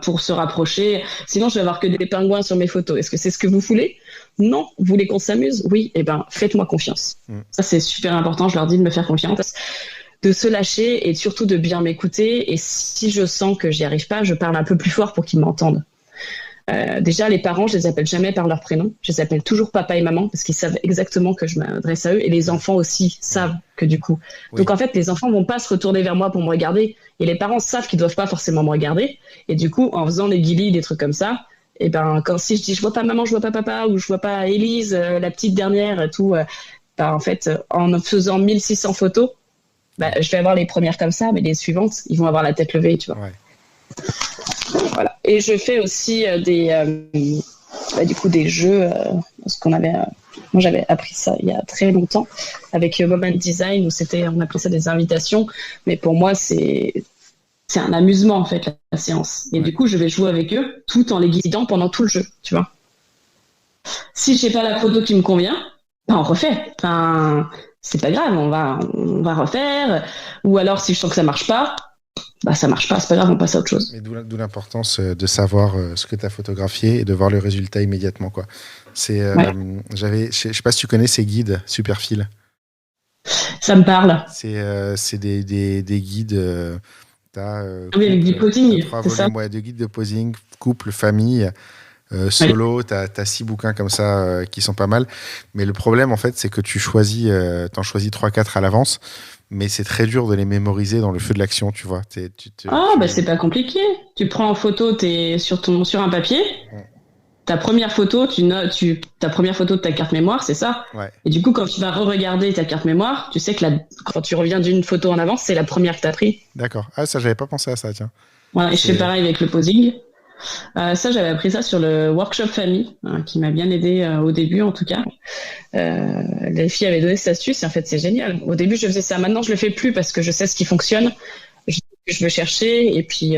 pour se rapprocher. Sinon, je vais avoir que des pingouins sur mes photos. Est-ce que c'est ce que vous voulez? Non. Vous voulez qu'on s'amuse? Oui. Faites-moi confiance. Ça, c'est super important. Je leur dis de me faire confiance, de se lâcher et surtout de bien m'écouter. Et si je sens que j'y arrive pas, je parle un peu plus fort pour qu'ils m'entendent. Déjà, les parents, je les appelle jamais par leur prénom. Je les appelle toujours papa et maman parce qu'ils savent exactement que je m'adresse à eux. Et les enfants aussi savent que du coup. Oui. Donc en fait, les enfants vont pas se retourner vers moi pour me regarder. Et les parents savent qu'ils doivent pas forcément me regarder. Et du coup, en faisant les guilis, des trucs comme ça, et si je dis je vois pas maman, je vois pas papa, ou je vois pas Élise, la petite dernière, et tout, en fait, en faisant 1600 photos, je vais avoir les premières comme ça, mais les suivantes, ils vont avoir la tête levée, tu vois. Ouais. Voilà. Et je fais aussi des jeux, ce qu'on avait. Moi, j'avais appris ça il y a très longtemps avec Moment Design où on appelait ça des invitations. Mais pour moi, c'est un amusement en fait la séance. Et du coup, je vais jouer avec eux tout en les guidant pendant tout le jeu, tu vois. Si j'ai pas la photo qui me convient, on refait. C'est pas grave, on va refaire. Ou alors, si je sens que ça marche pas. Ça marche pas, c'est pas grave, on passe à autre chose. Mais d'où l'importance de savoir ce que tu as photographié et de voir le résultat immédiatement, quoi. Je sais pas si tu connais ces guides Superfil. Ça me parle. C'est des guides. Oui, avec du posing, c'est ça. Des guides de posing, couple, famille, solo. T'as 6 bouquins comme ça qui sont pas mal. Mais le problème, en fait, c'est que t'en choisis 3-4 à l'avance. Mais c'est très dur de les mémoriser dans le feu de l'action, tu vois. C'est pas compliqué. Tu prends en photo, t'es sur un papier. ta première photo, ta première photo de ta carte mémoire, c'est ça. Ouais. Et du coup, quand tu vas re-regarder ta carte mémoire, tu sais que quand tu reviens d'une photo en avance, c'est la première que tu as pris. D'accord. Ah, ça, j'avais pas pensé à ça, tiens. Voilà, et je fais pareil avec le posing. Ça, j'avais appris ça sur le workshop famille, qui m'a bien aidé au début, en tout cas. Les filles avaient donné cette astuce et en fait, c'est génial. Au début, je faisais ça. Maintenant, je le fais plus parce que je sais ce qui fonctionne. Je sais ce que je veux chercher et puis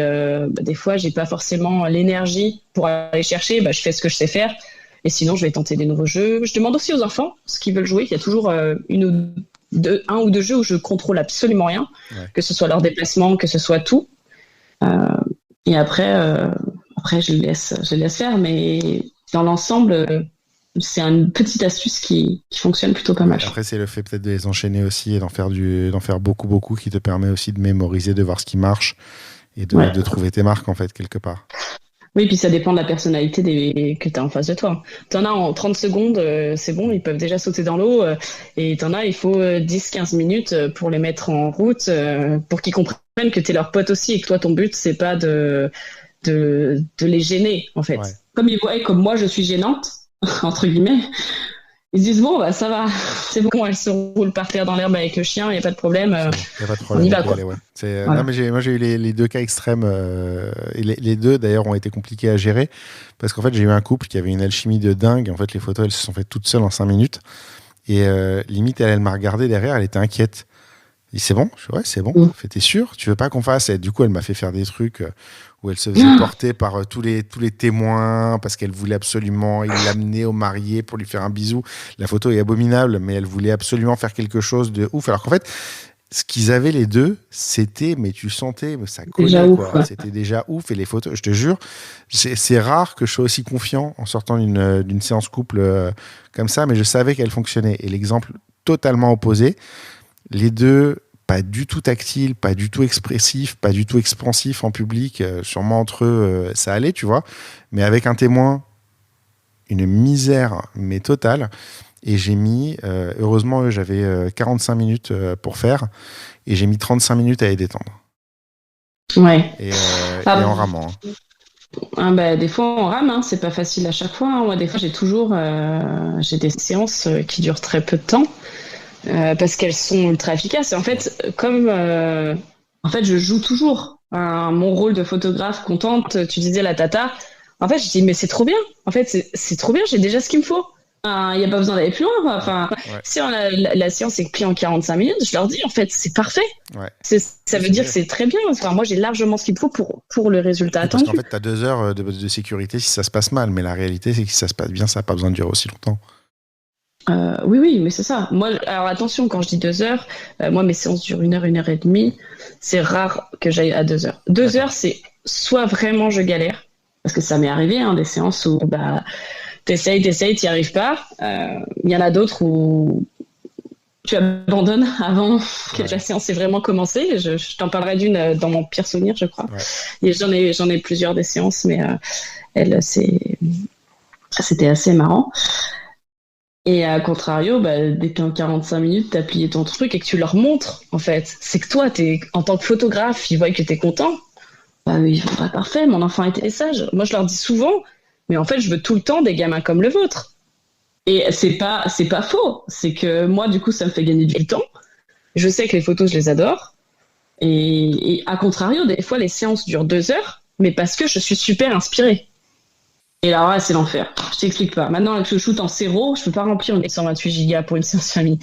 des fois, j'ai pas forcément l'énergie pour aller chercher. Je fais ce que je sais faire et sinon, je vais tenter des nouveaux jeux. Je demande aussi aux enfants ce qu'ils veulent jouer. Il y a toujours un ou deux jeux où je contrôle absolument rien, que ce soit leur déplacement, que ce soit tout. Et après, je les laisse faire, mais dans l'ensemble, c'est une petite astuce qui fonctionne plutôt pas mal. Après, c'est le fait peut-être de les enchaîner aussi et d'en faire beaucoup, beaucoup qui te permet aussi de mémoriser, de voir ce qui marche et de trouver tes marques, en fait, quelque part. Oui, puis ça dépend de la personnalité que tu as en face de toi. T'en as en 30 secondes, c'est bon, ils peuvent déjà sauter dans l'eau. Et t'en as, il faut 10-15 minutes pour les mettre en route, pour qu'ils comprennent que t'es leur pote aussi et que toi, ton but, c'est pas de les gêner, en fait. Ouais. Comme ils voient, comme moi, je suis gênante, entre guillemets, ils se disent, bon, ça va, c'est bon, elle se roule par terre dans l'herbe avec le chien, il n'y a pas de problème. Il n'y a pas de problème. On y va, quoi. Voilà. Non, mais moi, j'ai eu les deux cas extrêmes. Et les deux, d'ailleurs, ont été compliqués à gérer. Parce qu'en fait, j'ai eu un couple qui avait une alchimie de dingue. En fait, les photos, elles se sont faites toutes seules en 5 minutes. Et limite, elle m'a regardé derrière, elle était inquiète. Je dis, c'est bon? Je dis, ouais, c'est bon. T'es sûr? Tu veux pas qu'on fasse? Et du coup, elle m'a fait faire des trucs où elle se faisait porter par tous les témoins parce qu'elle voulait absolument l'amener au marié pour lui faire un bisou. La photo est abominable, mais elle voulait absolument faire quelque chose de ouf. Alors qu'en fait, ce qu'ils avaient les deux, c'était, mais tu sentais, mais ça collait, quoi. C'était déjà ouf. Et les photos, je te jure, c'est rare que je sois aussi confiant en sortant d'une séance couple comme ça, mais je savais qu'elle fonctionnait. Et l'exemple totalement opposé, les deux, pas du tout tactile, pas du tout expressif, pas du tout expansif en public. Sûrement entre eux, ça allait, tu vois. Mais avec un témoin, une misère, mais totale. Et j'ai mis, heureusement, j'avais 45 minutes pour faire. Et j'ai mis 35 minutes à les détendre. Ouais. Et en ramant. Des fois, on rame, hein. C'est pas facile à chaque fois. Hein. Moi, des fois, j'ai des séances qui durent très peu de temps. Parce qu'elles sont ultra efficaces. Et en fait, je joue toujours mon rôle de photographe contente. Tu disais la tata. En fait, je dis, mais c'est trop bien. En fait, c'est trop bien. J'ai déjà ce qu'il me faut. Il n'y a pas besoin d'aller plus loin. Enfin, si la séance est pliée en 45 minutes, je leur dis, en fait, c'est parfait. Ouais. Ça veut dire que c'est très bien. Enfin, moi, j'ai largement ce qu'il me faut pour le résultat attendu. Parce qu'en fait, tu as 2 heures de sécurité si ça se passe mal. Mais la réalité, c'est que si ça se passe bien, ça n'a pas besoin de durer aussi longtemps. Oui, mais c'est ça. Moi, alors attention, quand je dis 2 heures, moi, mes séances durent 1 heure, 1 heure et demie. C'est rare que j'aille à 2 heures. 2 heures, c'est soit vraiment je galère, parce que ça m'est arrivé, hein, des séances où t'essayes, t'y arrives pas. Il y en a d'autres où tu abandonnes avant que la séance ait vraiment commencé. Je t'en parlerai d'une dans mon pire souvenir, je crois. Ouais. Et j'en ai plusieurs des séances, mais c'était assez marrant. Et à contrario, dès qu'en 45 minutes, t'as plié ton truc et que tu leur montres, en fait, c'est que toi, en tant que photographe, ils voient que t'es content. Ils vont parfait, mon enfant était sage. Moi, je leur dis souvent, mais en fait, je veux tout le temps des gamins comme le vôtre. Et c'est pas faux. C'est que moi, du coup, ça me fait gagner du temps. Je sais que les photos, je les adore. Et à contrario, des fois, les séances durent 2 heures, mais parce que je suis super inspirée. Et alors là, c'est l'enfer. Je t'explique pas. Maintenant, avec le shoot en zéro, je peux pas remplir une 128 gigas pour une séance famille.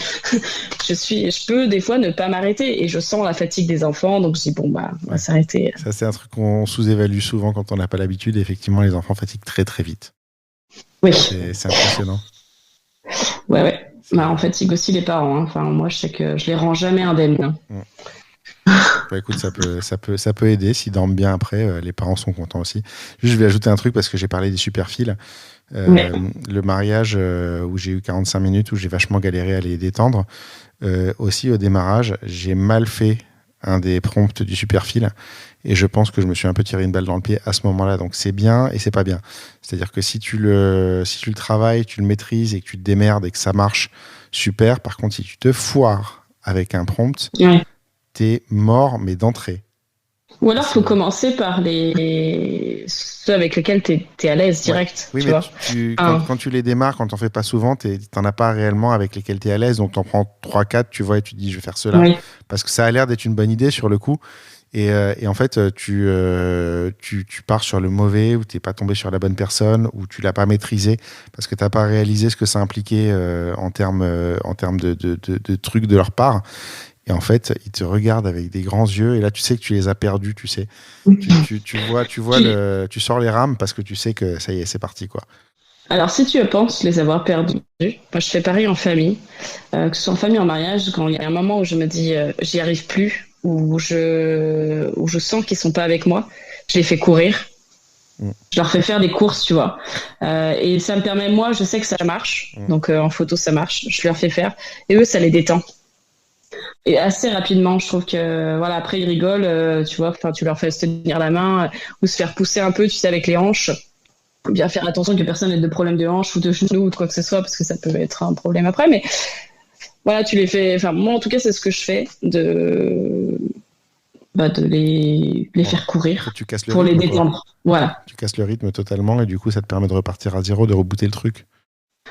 Je peux des fois ne pas m'arrêter et je sens la fatigue des enfants, donc je dis on va s'arrêter. Ça, c'est un truc qu'on sous-évalue souvent quand on n'a pas l'habitude. Effectivement, les enfants fatiguent très très vite. Oui. C'est impressionnant. Ouais. On fatigue aussi les parents. Hein. Enfin, moi, je sais que je les rends jamais indemnes. Hein. Écoute, ça peut aider. S'ils dorment bien après, les parents sont contents aussi. Juste, je vais ajouter un truc parce que j'ai parlé des super fils. Le mariage où j'ai eu 45 minutes, où j'ai vachement galéré à les détendre. Aussi, au démarrage, j'ai mal fait un des prompts du super fil. Et je pense que je me suis un peu tiré une balle dans le pied à ce moment-là. Donc, c'est bien et c'est pas bien. C'est-à-dire que si tu le travailles, tu le maîtrises et que tu te démerdes et que ça marche, super. Par contre, si tu te foires avec un prompt... t'es mort, mais d'entrée. Ou alors, il faut commencer par ceux avec lesquels tu es à l'aise direct. Oui, tu mais vois. quand tu les démarres, quand tu n'en fais pas souvent, tu n'en as pas réellement avec lesquels tu es à l'aise. Donc, tu en prends 3-4, tu vois, et tu te dis, je vais faire cela. Oui. Parce que ça a l'air d'être une bonne idée sur le coup. Et en fait, tu pars sur le mauvais, ou tu n'es pas tombé sur la bonne personne, ou tu l'as pas maîtrisé, parce que tu n'as pas réalisé ce que ça impliquait en termes de trucs de leur part. Et en fait, ils te regardent avec des grands yeux, et là, tu sais que tu les as perdus, tu sais. Tu sors les rames parce que tu sais que ça y est, c'est parti, quoi. Alors, si tu penses les avoir perdus, moi, je fais pareil en famille, que ce soit en famille ou en mariage, quand il y a un moment où je me dis, j'y arrive plus, où je sens qu'ils sont pas avec moi, je les fais courir. Je leur fais faire des courses, tu vois. Et ça me permet, moi, je sais que ça marche. Donc, en photo, ça marche. Je leur fais faire. Et eux, ça les détend. Et assez rapidement, je trouve que, voilà, après, ils rigolent, tu vois. Enfin, tu leur fais se tenir la main ou se faire pousser un peu, tu sais, avec les hanches. Bien faire attention que personne n'ait de problème de hanche ou de genou ou de quoi que ce soit, parce que ça peut être un problème après. Mais voilà, tu les fais. Enfin, moi, en tout cas, c'est ce que je fais de les faire courir pour les détendre. Voilà. Tu casses le rythme totalement et du coup, ça te permet de repartir à zéro, de rebooter le truc.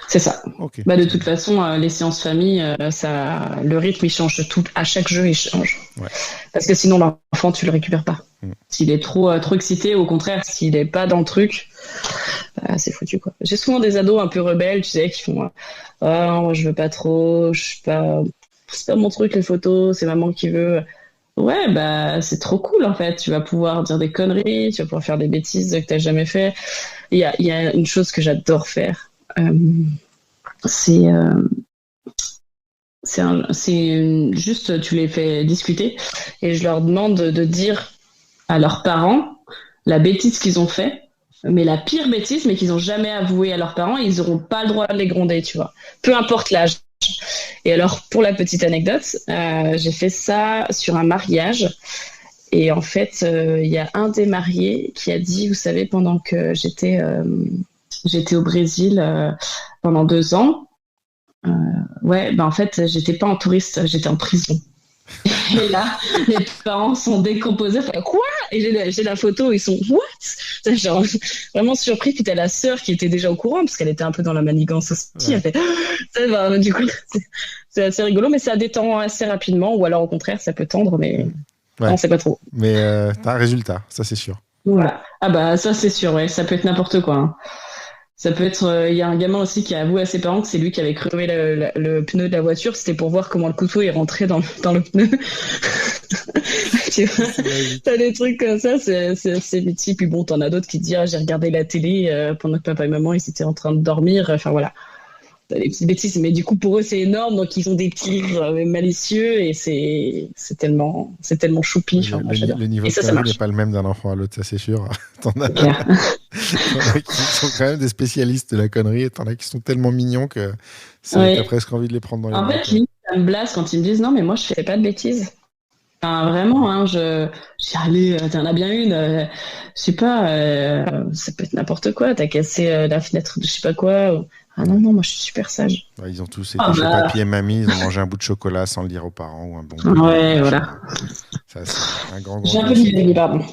C'est ça. Okay. De toute façon, les séances famille, le rythme, il change tout. À chaque jeu, il change. Ouais. Parce que sinon, l'enfant, tu le récupères pas. S'il est trop excité, au contraire, s'il est pas dans le truc, c'est foutu, quoi. J'ai souvent des ados un peu rebelles, tu sais, qui font moi, je veux pas trop, c'est pas mon truc, les photos, c'est maman qui veut. Ouais, c'est trop cool, en fait. Tu vas pouvoir dire des conneries, tu vas pouvoir faire des bêtises que t'as jamais fait. Il y a une chose que j'adore faire. C'est juste, tu les fais discuter et je leur demande de dire à leurs parents la bêtise qu'ils ont fait, mais la pire bêtise, mais qu'ils n'ont jamais avoué à leurs parents, et ils n'auront pas le droit de les gronder, tu vois. Peu importe l'âge. Et alors, pour la petite anecdote, j'ai fait ça sur un mariage. Et en fait, il y a un des mariés qui a dit, vous savez, pendant que j'étais au Brésil pendant 2 ans, en fait, j'étais pas en touriste, j'étais en prison. Et là, les parents sont décomposés. Enfin, quoi? Et j'ai la photo, ils sont what? Genre, vraiment surpris. Puis t'as la sœur qui était déjà au courant parce qu'elle était un peu dans la manigance aussi. Ouais. Elle fait, du coup, c'est assez rigolo, mais ça détend assez rapidement. Ou alors au contraire, ça peut tendre, mais on sait pas trop. Mais t'as un résultat, ça c'est sûr. Voilà. Ça c'est sûr. Ouais, ça peut être n'importe quoi. Hein. Ça peut être. Il y a un gamin aussi qui a avoué à ses parents que c'est lui qui avait crevé le pneu de la voiture. C'était pour voir comment le couteau est rentré dans le pneu. Tu vois, t'as des trucs comme ça, c'est mythique. Puis bon, t'en as d'autres qui te disent j'ai regardé la télé pendant que papa et maman ils étaient en train de dormir. Enfin voilà, t'as des petites bêtises. Mais du coup pour eux c'est énorme, donc ils ont des tirs malicieux et c'est tellement choupi. Le niveau de connerie n'est pas le même d'un enfant à l'autre, ça c'est sûr. T'en as qui sont quand même des spécialistes de la connerie, et t'en as qui sont tellement mignons que t'as presque envie de les prendre dans les mains. En fait, ça me blase quand ils me disent non mais moi je fais pas de bêtises. Enfin, vraiment, hein, j'ai allé, t'en as bien une, je sais pas, ça peut être n'importe quoi, t'as cassé la fenêtre de je sais pas quoi. Ah non, moi je suis super sage. Ouais, ils ont tous été chez papy et mamie, ils ont mangé un bout de chocolat sans le dire aux parents ou un bon. Voilà. Ça, c'est un grand. J'ai un peu dit, pardon.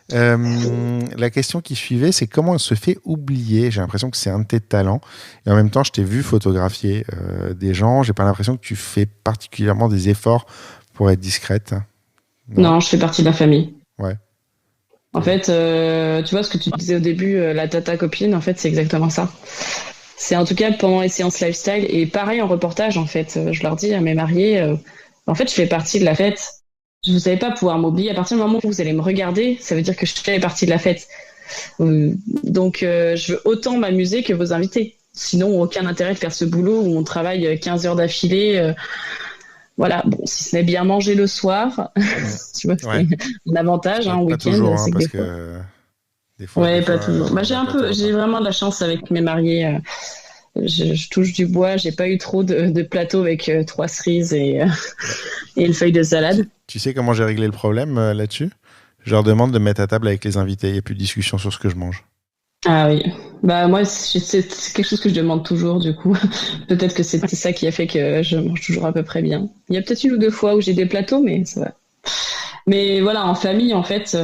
La question qui suivait, c'est comment on se fait oublier. J'ai l'impression que c'est un de tes talents. Et en même temps, je t'ai vu photographier des gens. J'ai pas l'impression que tu fais particulièrement des efforts pour être discrète. Non, je fais partie de la famille. Ouais. En fait, tu vois ce que tu disais au début, la tata copine, en fait, c'est exactement ça. C'est en tout cas pendant les séances lifestyle. Et pareil en reportage, en fait. Je leur dis à mes mariés, en fait, je fais partie de la fête. Je ne savais pas pouvoir m'oublier. À partir du moment où vous allez me regarder, ça veut dire que je fais partie de la fête. Donc, je veux autant m'amuser que vos invités. Sinon, aucun intérêt de faire ce boulot où on travaille 15 heures d'affilée. Voilà, bon, si ce n'est bien manger le soir, tu vois, c'est un avantage, hein, pas week-end. Toujours, c'est parce que des fois. Pas toujours. J'ai vraiment de la chance avec mes mariés. Je touche du bois, j'ai pas eu trop de plateaux avec 3 cerises et une feuille de salade. Tu sais comment j'ai réglé le problème là-dessus? Je leur demande de me mettre à table avec les invités, il n'y a plus de discussion sur ce que je mange. Ah oui, moi c'est quelque chose que je demande toujours du coup. Peut-être que c'était ça qui a fait que je mange toujours à peu près bien. Il y a peut-être 1 ou 2 fois où j'ai des plateaux, mais ça va. Mais voilà, en famille, en fait,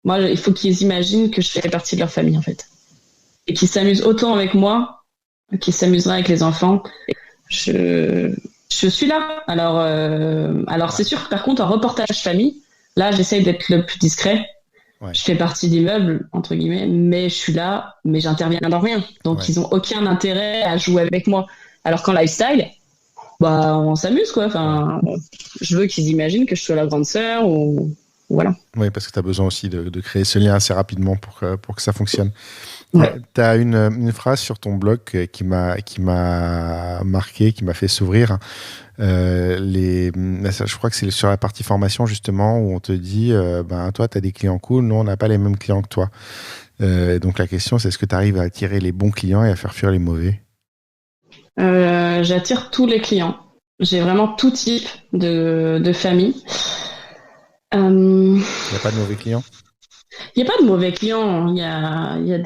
moi, il faut qu'ils imaginent que je fais partie de leur famille, en fait. Et qu'ils s'amusent autant avec moi qu'ils s'amuseraient avec les enfants. Je suis là. Alors c'est sûr que par contre, en reportage famille, là, j'essaye d'être le plus discret. Ouais. Je fais partie d'immeuble, entre guillemets, mais je suis là, mais j'interviens dans rien. Donc, Ouais. ils ont aucun intérêt à jouer avec moi. Alors qu'en lifestyle, bah, on s'amuse, quoi. Enfin, je veux qu'ils imaginent que je sois la grande sœur ou voilà. Oui, parce que tu as besoin aussi de créer ce lien assez rapidement pour que ça fonctionne. Ouais. Tu as une phrase sur ton blog qui m'a marqué, qui m'a fait s'ouvrir. Je crois que c'est sur la partie formation, justement, où on te dit toi, tu as des clients cool, nous, on n'a pas les mêmes clients que toi. Donc, la question, c'est est-ce que tu arrives à attirer les bons clients et à faire fuir les mauvais? J'attire tous les clients. J'ai vraiment tout type de famille. Il n'y a pas de mauvais clients? Il n'y a pas de mauvais clients. Il y a il y a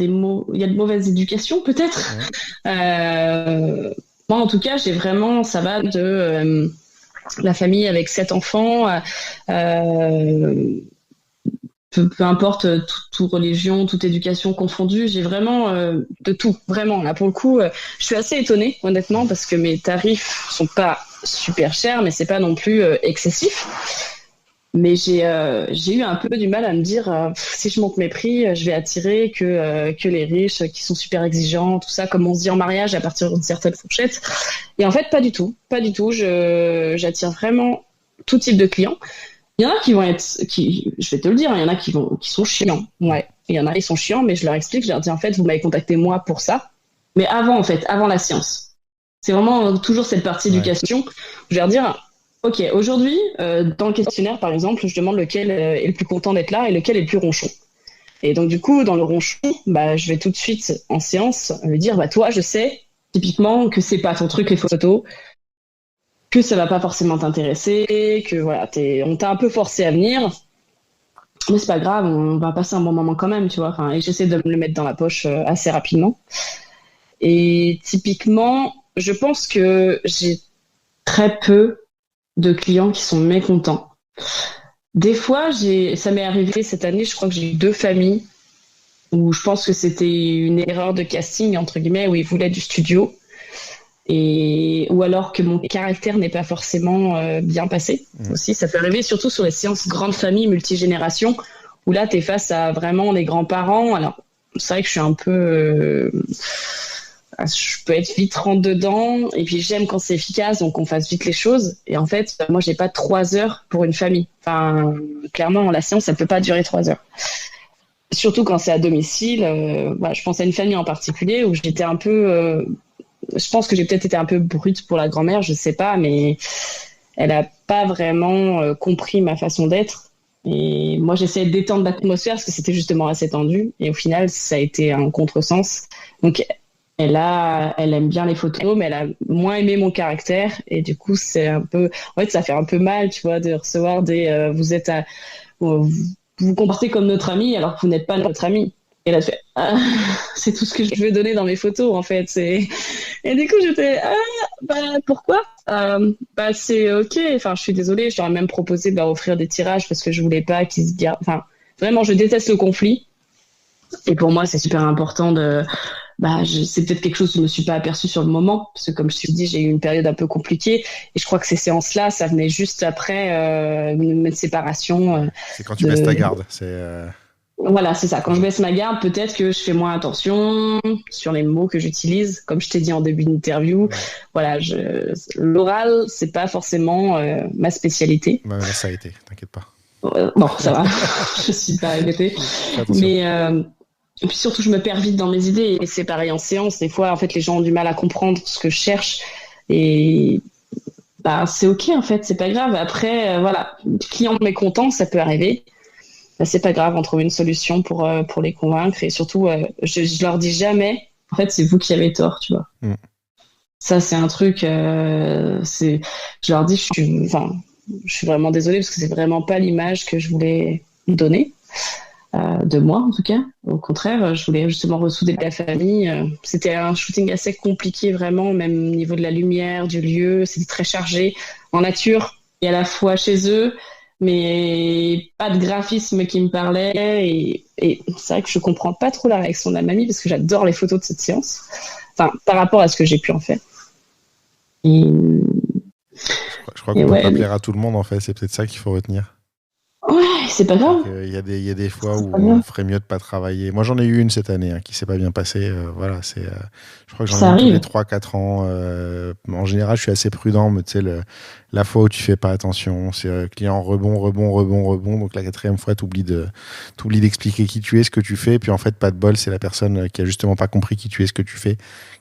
de mauvaises éducations, peut-être. Ouais. Moi, en tout cas, j'ai vraiment, ça va de la famille avec 7 enfants, peu importe, toute religion, toute éducation confondue, j'ai vraiment de tout, vraiment. Là, pour le coup, je suis assez étonnée, honnêtement, parce que mes tarifs sont pas super chers, mais c'est pas non plus excessif. Mais j'ai eu un peu du mal à me dire si je monte mes prix, je vais attirer que les riches qui sont super exigeants, tout ça, comme on se dit en mariage à partir d'une certaine fourchette. Et en fait, pas du tout, pas du tout. J'attire vraiment tout type de clients. Il y en a qui vont je vais te le dire, il y en a qui sont chiants. Ouais, il y en a ils sont chiants, mais je leur explique, je leur dis en fait, vous m'avez contacté moi pour ça, mais avant la science. C'est vraiment toujours cette partie éducation. Je vais leur dire. Ok, aujourd'hui, dans le questionnaire, par exemple, je demande lequel est le plus content d'être là et lequel est le plus ronchon. Et donc, du coup, dans le ronchon, je vais tout de suite, en séance, lui dire, toi, je sais, typiquement, que c'est pas ton truc, les photos, que ça va pas forcément t'intéresser, que voilà, on t'a un peu forcé à venir, mais c'est pas grave, on va passer un bon moment quand même, tu vois. Enfin, et j'essaie de me le mettre dans la poche assez rapidement. Et typiquement, je pense que j'ai très peu de clients qui sont mécontents. Des fois, ça m'est arrivé cette année, je crois que j'ai eu 2 familles où je pense que c'était une erreur de casting, entre guillemets, où ils voulaient du studio, ou alors que mon caractère n'est pas forcément bien passé. Aussi, ça peut arriver, surtout sur les séances grandes familles, multigénérations, où là, tu es face à vraiment les grands-parents. Alors, c'est vrai que je suis un peu... je peux être vite rentre dedans, et puis j'aime quand c'est efficace, donc on fasse vite les choses. Et en fait, moi, j'ai pas 3 heures pour une famille. Enfin, clairement, la séance, ça peut pas durer 3 heures. Surtout quand c'est à domicile. Je pense à une famille en particulier où j'étais un peu... je pense que j'ai peut-être été un peu brute pour la grand-mère, je sais pas, mais elle a pas vraiment compris ma façon d'être. Et moi, j'essayais de détendre l'atmosphère parce que c'était justement assez tendu. Et au final, ça a été un contresens. Donc, elle aime bien les photos, mais elle a moins aimé mon caractère. Et du coup, c'est un peu, en fait, ça fait un peu mal, tu vois, de recevoir vous vous comportez comme notre ami alors que vous n'êtes pas notre ami. Et là, c'est tout ce que je veux donner dans mes photos, en fait. Et du coup, j'étais, pourquoi? C'est ok. Enfin, je suis désolée. Je leur ai même proposé de leur offrir des tirages parce que je voulais pas qu'ils se gardent. Enfin, vraiment, je déteste le conflit. Et pour moi, c'est super important c'est peut-être quelque chose que je ne me suis pas aperçue sur le moment, parce que comme je te dis, j'ai eu une période un peu compliquée, et je crois que ces séances-là, ça venait juste après une séparation. C'est quand tu baisses ta garde. Voilà, c'est ça. Quand je baisse ma garde, peut-être que je fais moins attention sur les mots que j'utilise, comme je t'ai dit en début d'interview. Ouais. Voilà, l'oral, c'est pas forcément ma spécialité. Ouais, ça a été, t'inquiète pas. Bon, ça va. Je suis pas répétée. Mais et puis surtout, je me perds vite dans mes idées. Et c'est pareil en séance. Des fois, en fait, les gens ont du mal à comprendre ce que je cherche. Et c'est ok, en fait. C'est pas grave. Après, voilà, client mécontent, ça peut arriver. C'est pas grave. On trouve une solution pour les convaincre. Et surtout, je leur dis jamais, en fait, c'est vous qui avez tort, tu vois. Ça, c'est un truc. Je leur dis, je suis vraiment désolée parce que c'est vraiment pas l'image que je voulais donner. De moi en tout cas. Au contraire, je voulais justement ressouder la famille. C'était un shooting assez compliqué vraiment, même au niveau de la lumière, du lieu. C'était très chargé en nature et à la fois chez eux. mais pas de graphisme qui me parlait. Et c'est vrai que je comprends pas trop la réaction de la mamie parce que j'adore les photos de cette séance. Enfin, par rapport à ce que j'ai pu en faire. Et, Je crois qu'on peut pas plaire à tout le monde, en fait. C'est peut-être ça qu'il faut retenir. Ouais, c'est pas grave. Il y a des fois où on ferait mieux de pas travailler. Moi, j'en ai eu une cette année qui s'est pas bien passée. Voilà, je crois que j'en ai eu tous les 3-4 ans. En général, je suis assez prudent, mais tu sais, la fois où tu fais pas attention, c'est client rebond. Donc la 4e fois, t'oublies d'expliquer qui tu es, ce que tu fais. Puis en fait, pas de bol, c'est la personne qui a justement pas compris qui tu es, ce que tu fais,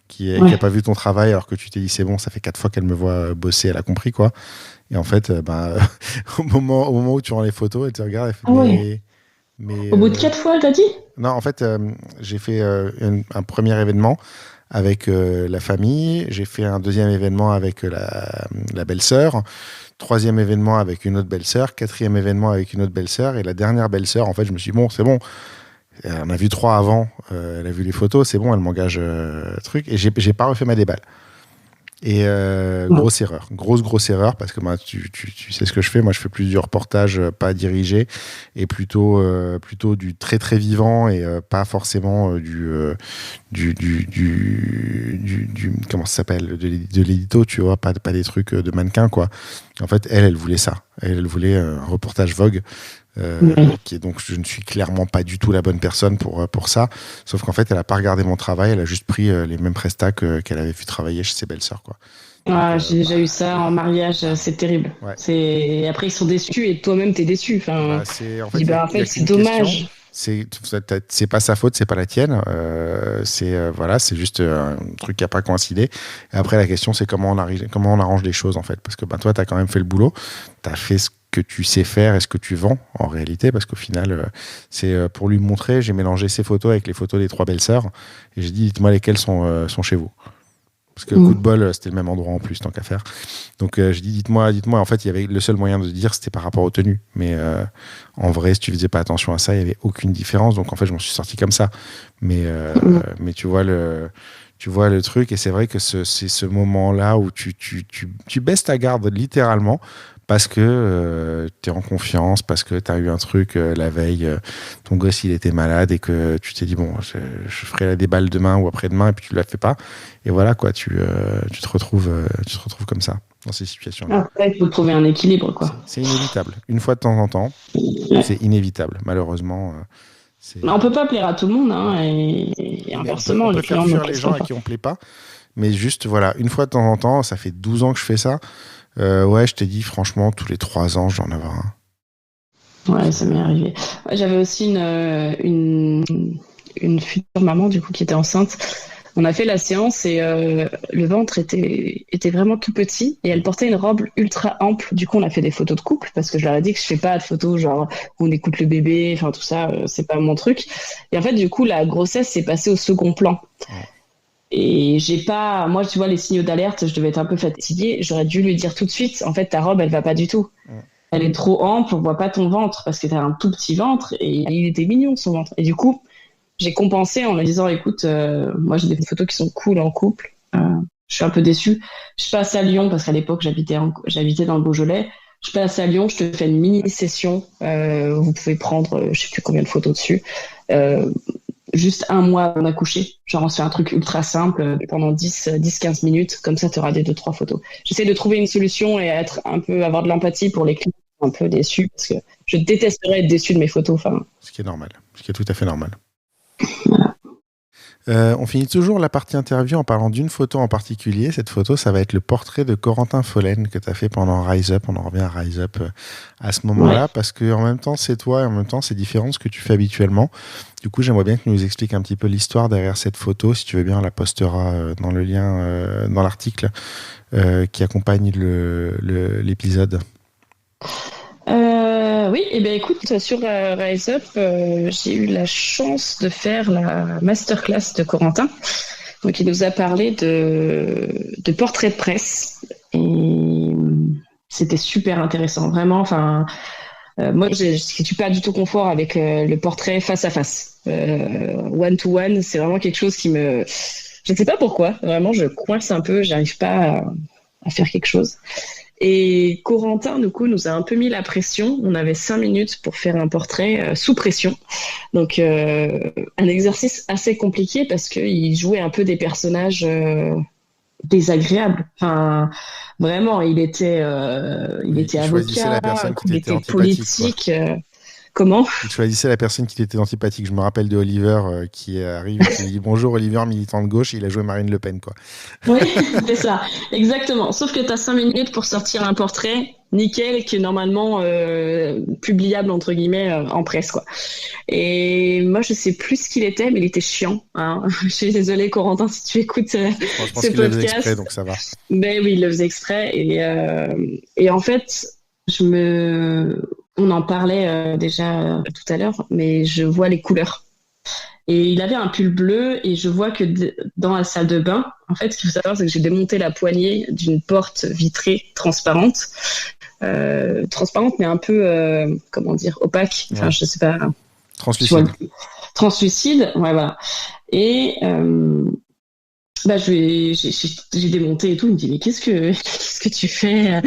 qui a pas vu ton travail, alors que tu t'es dit c'est bon, ça fait 4 fois qu'elle me voit bosser, elle a compris quoi. Et en fait, au moment où tu rends les photos, elle te regarde, elle fait mais au bout de 4 fois, t'as dit? Non, en fait, j'ai fait un premier événement avec la famille, j'ai fait un deuxième événement avec la belle-sœur, 3e événement avec une autre belle-sœur, 4e événement avec une autre belle-sœur, et la dernière belle-sœur, en fait, je me suis dit, bon, c'est bon, on a vu 3 avant, elle a vu les photos, c'est bon, elle m'engage truc, et j'ai pas refait ma déballe. Et grosse erreur, grosse erreur, parce que tu sais ce que je fais. Moi, je fais plus du reportage pas dirigé, et plutôt du très très vivant, et pas forcément du comment ça s'appelle, de l'édito, tu vois, pas des trucs de mannequin quoi. En fait, elle voulait ça, elle voulait un reportage Vogue. Qui est donc, je ne suis clairement pas du tout la bonne personne pour ça, sauf qu'en fait elle a pas regardé mon travail, elle a juste pris les mêmes prestats qu'elle avait vu travailler chez ses belles-sœurs quoi. J'ai déjà eu ça en mariage, c'est terrible. Ouais. Après ils sont déçus et toi-même t'es déçu. Enfin, en fait c'est dommage. C'est pas sa faute, c'est pas la tienne. C'est juste un truc qui a pas coïncidé. Et après la question c'est comment on arrange les choses en fait, parce que toi t'as quand même fait le boulot, t'as fait ce que tu sais faire et ce que tu vends en réalité, parce qu'au final c'est pour lui montrer, j'ai mélangé ses photos avec les photos des 3 belles-sœurs et j'ai dit dites-moi lesquelles sont chez vous, parce que coup de bol c'était le même endroit en plus tant qu'à faire. Donc je dis dites-moi, en fait il y avait le seul moyen de dire c'était par rapport aux tenues, mais en vrai si tu faisais pas attention à ça il y avait aucune différence, donc en fait je m'en suis sorti comme ça, mais tu vois le truc, et c'est vrai que c'est ce moment là où tu baisses ta garde littéralement, parce que tu es en confiance, parce que tu as eu un truc la veille, ton gosse il était malade, et que tu t'es dit bon je ferai la déballe demain ou après-demain, et puis tu la fais pas, et voilà quoi, tu te retrouves comme ça dans ces situations là. Après il faut trouver un équilibre quoi. C'est inévitable, une fois de temps en temps, c'est inévitable malheureusement. On peut pas plaire à tout le monde hein, et inversement on peut faire fuir les gens à qui on plaît pas, mais juste voilà, une fois de temps en temps, ça fait 12 ans que je fais ça. Je t'ai dit, franchement, tous les 3 ans, je dois en avoir un. Ouais, ça m'est arrivé. J'avais aussi une future maman, du coup, qui était enceinte. On a fait la séance et le ventre était vraiment tout petit et elle portait une robe ultra ample. Du coup, on a fait des photos de couple parce que je leur ai dit que je fais pas de photos genre où on écoute le bébé, enfin tout ça, c'est pas mon truc. Et en fait, du coup, la grossesse s'est passée au second plan. Ouais. Et moi, tu vois, les signaux d'alerte, je devais être un peu fatiguée. J'aurais dû lui dire tout de suite, en fait, ta robe, elle va pas du tout. Ouais. Elle est trop ample, on voit pas ton ventre parce que t'as un tout petit ventre et il était mignon, son ventre. Et du coup, j'ai compensé en lui disant, écoute, moi, j'ai des photos qui sont cool en couple. Je suis un peu déçue. Je passe à Lyon parce qu'à l'époque, j'habitais dans le Beaujolais. Je passe à Lyon, je te fais une mini session. Vous pouvez prendre, je sais plus combien de photos dessus. Juste un mois avant d'accoucher. Genre, on se fait un truc ultra simple pendant 10-15 minutes. Comme ça, tu auras des 2-3 photos. J'essaie de trouver une solution et avoir de l'empathie pour les clients un peu déçus, parce que je détesterais être déçu de mes photos. Enfin, ce qui est normal. Ce qui est tout à fait normal. Voilà. On finit toujours la partie interview en parlant d'une photo en particulier. Cette photo, ça va être le portrait de Corentin Follen que tu as fait pendant Rise Up. On en revient à Rise Up à ce moment-là, parce que en même temps, c'est toi et en même temps, c'est différent de ce que tu fais habituellement. Du coup, j'aimerais bien que tu nous expliques un petit peu l'histoire derrière cette photo. Si tu veux bien, on la postera dans le lien, dans l'article qui accompagne l'épisode. Oui, et bien écoute, sur Rise Up, j'ai eu la chance de faire la masterclass de Corentin. Donc, il nous a parlé de portrait de presse. Et c'était super intéressant, vraiment. Enfin, moi, je ne suis pas du tout confort avec le portrait face à face. One-to-one, c'est vraiment quelque chose qui me... Je ne sais pas pourquoi. Vraiment, je coince un peu, j'arrive pas à faire quelque chose. Et Corentin, du coup, nous a un peu mis la pression. On avait 5 minutes pour faire un portrait sous pression. Donc, un exercice assez compliqué parce qu'il jouait un peu des personnages désagréables. Enfin, vraiment, il était choisissait avocat, la personne qui il était était antipathique, quoi. politique. Comment? Il choisissait la personne qui était antipathique. Je me rappelle de Oliver qui arrive et qui dit bonjour Oliver, militant de gauche, il a joué Marine Le Pen, quoi. Oui, c'est ça, exactement. Sauf que tu as 5 minutes pour sortir un portrait nickel qui est normalement publiable entre guillemets en presse, quoi. Et moi, je sais plus ce qu'il était, mais il était chiant, hein. Je suis désolée, Corentin, si tu écoutes Je pense ce qu'il le faisait podcast. exprès, donc ça va. Ben oui, il le faisait exprès. Et en fait, on en parlait déjà tout à l'heure, mais je vois les couleurs. Et il avait un pull bleu et je vois que dans la salle de bain, en fait, ce qu'il faut savoir, c'est que j'ai démonté la poignée d'une porte vitrée transparente. Transparente, mais un peu, comment dire, opaque. Enfin, je sais pas. Translucide. Translucide, ouais, voilà. Et j'ai démonté et tout. Il me dit mais qu'est-ce que tu fais?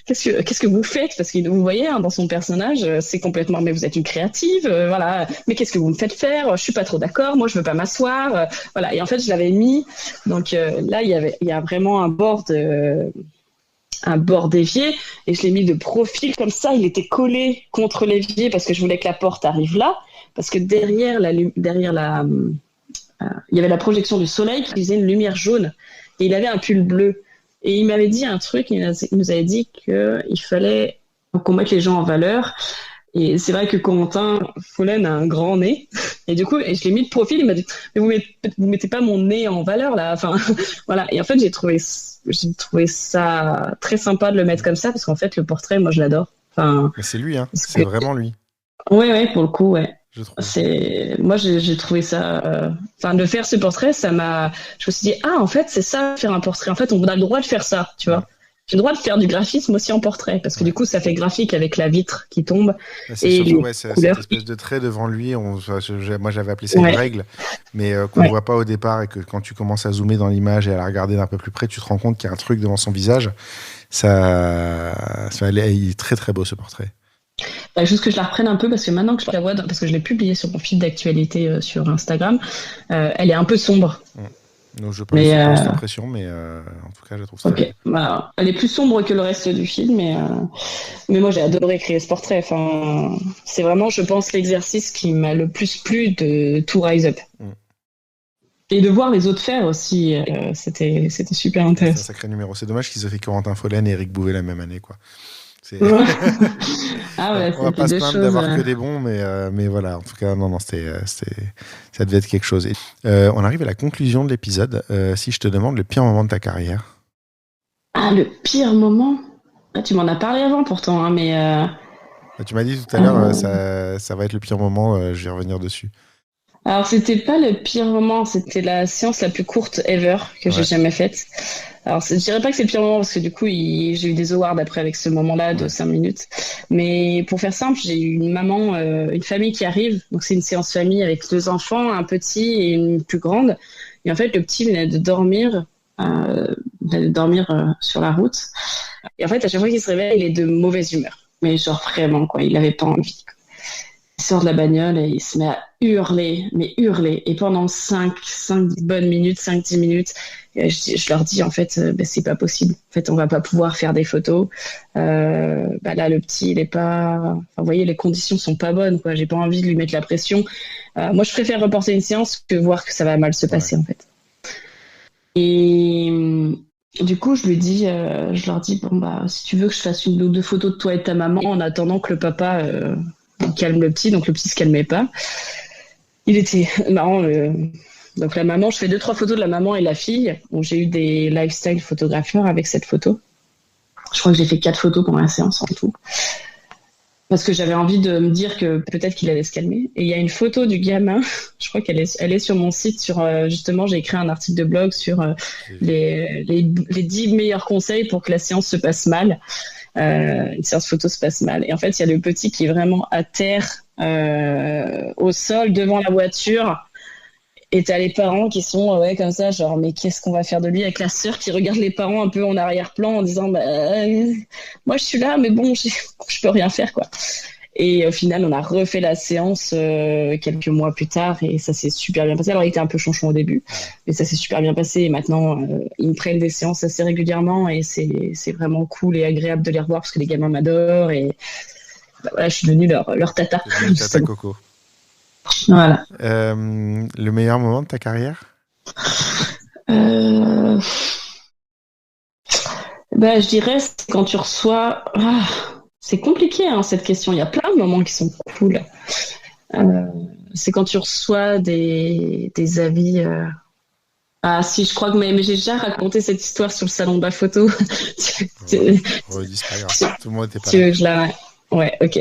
Qu'est-ce que vous faites? Parce que vous voyez dans son personnage, c'est complètement mais vous êtes une créative, voilà. Mais qu'est-ce que vous me faites faire? Je suis pas trop d'accord. Moi je veux pas m'asseoir, voilà. Et en fait je l'avais mis. Donc là il y a vraiment un bord d'évier et je l'ai mis de profil comme ça. Il était collé contre l'évier parce que je voulais que la porte arrive là. Parce que derrière il y avait la projection du soleil qui faisait une lumière jaune et il avait un pull bleu et il m'avait dit un truc, il nous avait dit qu'il fallait qu'on mette les gens en valeur et c'est vrai que Corentin Follen a un grand nez et du coup je l'ai mis de profil, il m'a dit mais vous mettez pas mon nez en valeur là, enfin voilà. Et en fait j'ai trouvé ça très sympa de le mettre comme ça parce qu'en fait le portrait moi je l'adore, enfin mais c'est lui, hein, c'est vraiment lui. Ouais, pour le coup, ouais. Je trouve. Moi, j'ai trouvé ça. Enfin, de faire ce portrait, je me suis dit, en fait, c'est ça, faire un portrait. En fait, on a le droit de faire ça, tu vois. J'ai le droit de faire du graphisme aussi en portrait, parce que du coup, ça fait graphique avec la vitre qui tombe. C'est et surtout, les cette couleurs. espèce de trait devant lui. Moi, j'avais appelé ça une règle, mais qu'on ne voit pas au départ et que quand tu commences à zoomer dans l'image et à la regarder d'un peu plus près, tu te rends compte qu'il y a un truc devant son visage. Il est très, très beau, ce portrait. Juste que je la reprenne un peu parce que maintenant que je la vois, parce que je l'ai publiée sur mon fil d'actualité sur Instagram, elle est un peu sombre. Donc je n'ai pas cette impression, mais en tout cas, je trouve ça. Ok, elle est plus sombre que le reste du film, mais moi j'ai adoré créer ce portrait. Enfin, c'est vraiment, je pense, l'exercice qui m'a le plus plu de tout Rise Up. Et de voir les autres faire aussi, c'était super intéressant. C'est un sacré numéro. C'est dommage qu'ils aient fait Corentin Follen et Eric Bouvet la même année, quoi. On va pas se plaindre d'avoir que des bons, mais voilà, en tout cas, non, ça devait être quelque chose. On arrive à la conclusion de l'épisode. Si je te demande le pire moment de ta carrière. Le pire moment? Tu m'en as parlé avant pourtant, hein, mais... Tu m'as dit tout à l'heure, ça va être le pire moment, je vais revenir dessus. Alors, c'était pas le pire moment, c'était la séance la plus courte ever que j'ai jamais faite. Alors, je dirais pas que c'est le pire moment parce que du coup, j'ai eu des awards après avec ce moment-là de 5 minutes. Mais pour faire simple, j'ai eu une famille qui arrive. Donc, c'est une séance famille avec 2 enfants, un petit et une plus grande. Et en fait, le petit venait de dormir sur la route. Et en fait, à chaque fois qu'il se réveille, il est de mauvaise humeur. Mais genre vraiment, quoi, il avait pas envie. Il sort de la bagnole et il se met à hurler. Et pendant 5-10 minutes, je leur dis, en fait, c'est pas possible. En fait, on va pas pouvoir faire des photos. Là, le petit, il est pas... Enfin, vous voyez, les conditions sont pas bonnes, quoi. J'ai pas envie de lui mettre la pression. Moi, je préfère reporter une séance que voir que ça va mal se passer, en fait. Et du coup, je leur dis, si tu veux que je fasse 1 ou 2 photos de toi et de ta maman en attendant que le papa... calme le petit, donc le petit se calmait pas. Il était marrant. Donc la maman, je fais 2-3 photos de la maman et la fille. Donc, j'ai eu des lifestyle photographeurs avec cette photo. Je crois que j'ai fait 4 photos pendant la séance en tout. Parce que j'avais envie de me dire que peut-être qu'il allait se calmer. Et il y a une photo du gamin, je crois qu'elle est sur mon site, justement, j'ai écrit un article de blog sur les 10 meilleurs conseils pour que la séance se passe mal. Une séance photo se passe mal. Et en fait, il y a le petit qui est vraiment à terre, au sol, devant la voiture. Et t'as les parents qui sont comme ça, genre mais qu'est-ce qu'on va faire de lui, avec la sœur qui regarde les parents un peu en arrière-plan en disant moi je suis là mais bon je peux rien faire quoi. Et au final on a refait la séance quelques mois plus tard et ça s'est super bien passé. Alors il était un peu chonchon au début, mais ça s'est super bien passé et maintenant ils me prennent des séances assez régulièrement et c'est vraiment cool et agréable de les revoir parce que les gamins m'adorent et voilà, je suis devenue leur tata. Tata Coco. Voilà. Le meilleur moment de ta carrière? Je dirais c'est quand tu reçois. C'est compliqué cette question. Il y a plein de moments qui sont cool. C'est quand tu reçois des avis. Ah si, je crois que mais j'ai déjà raconté cette histoire sur le salon de la photo. C'est pas grave. Tout le monde était pas là. Tu veux que je la. Ouais, ok.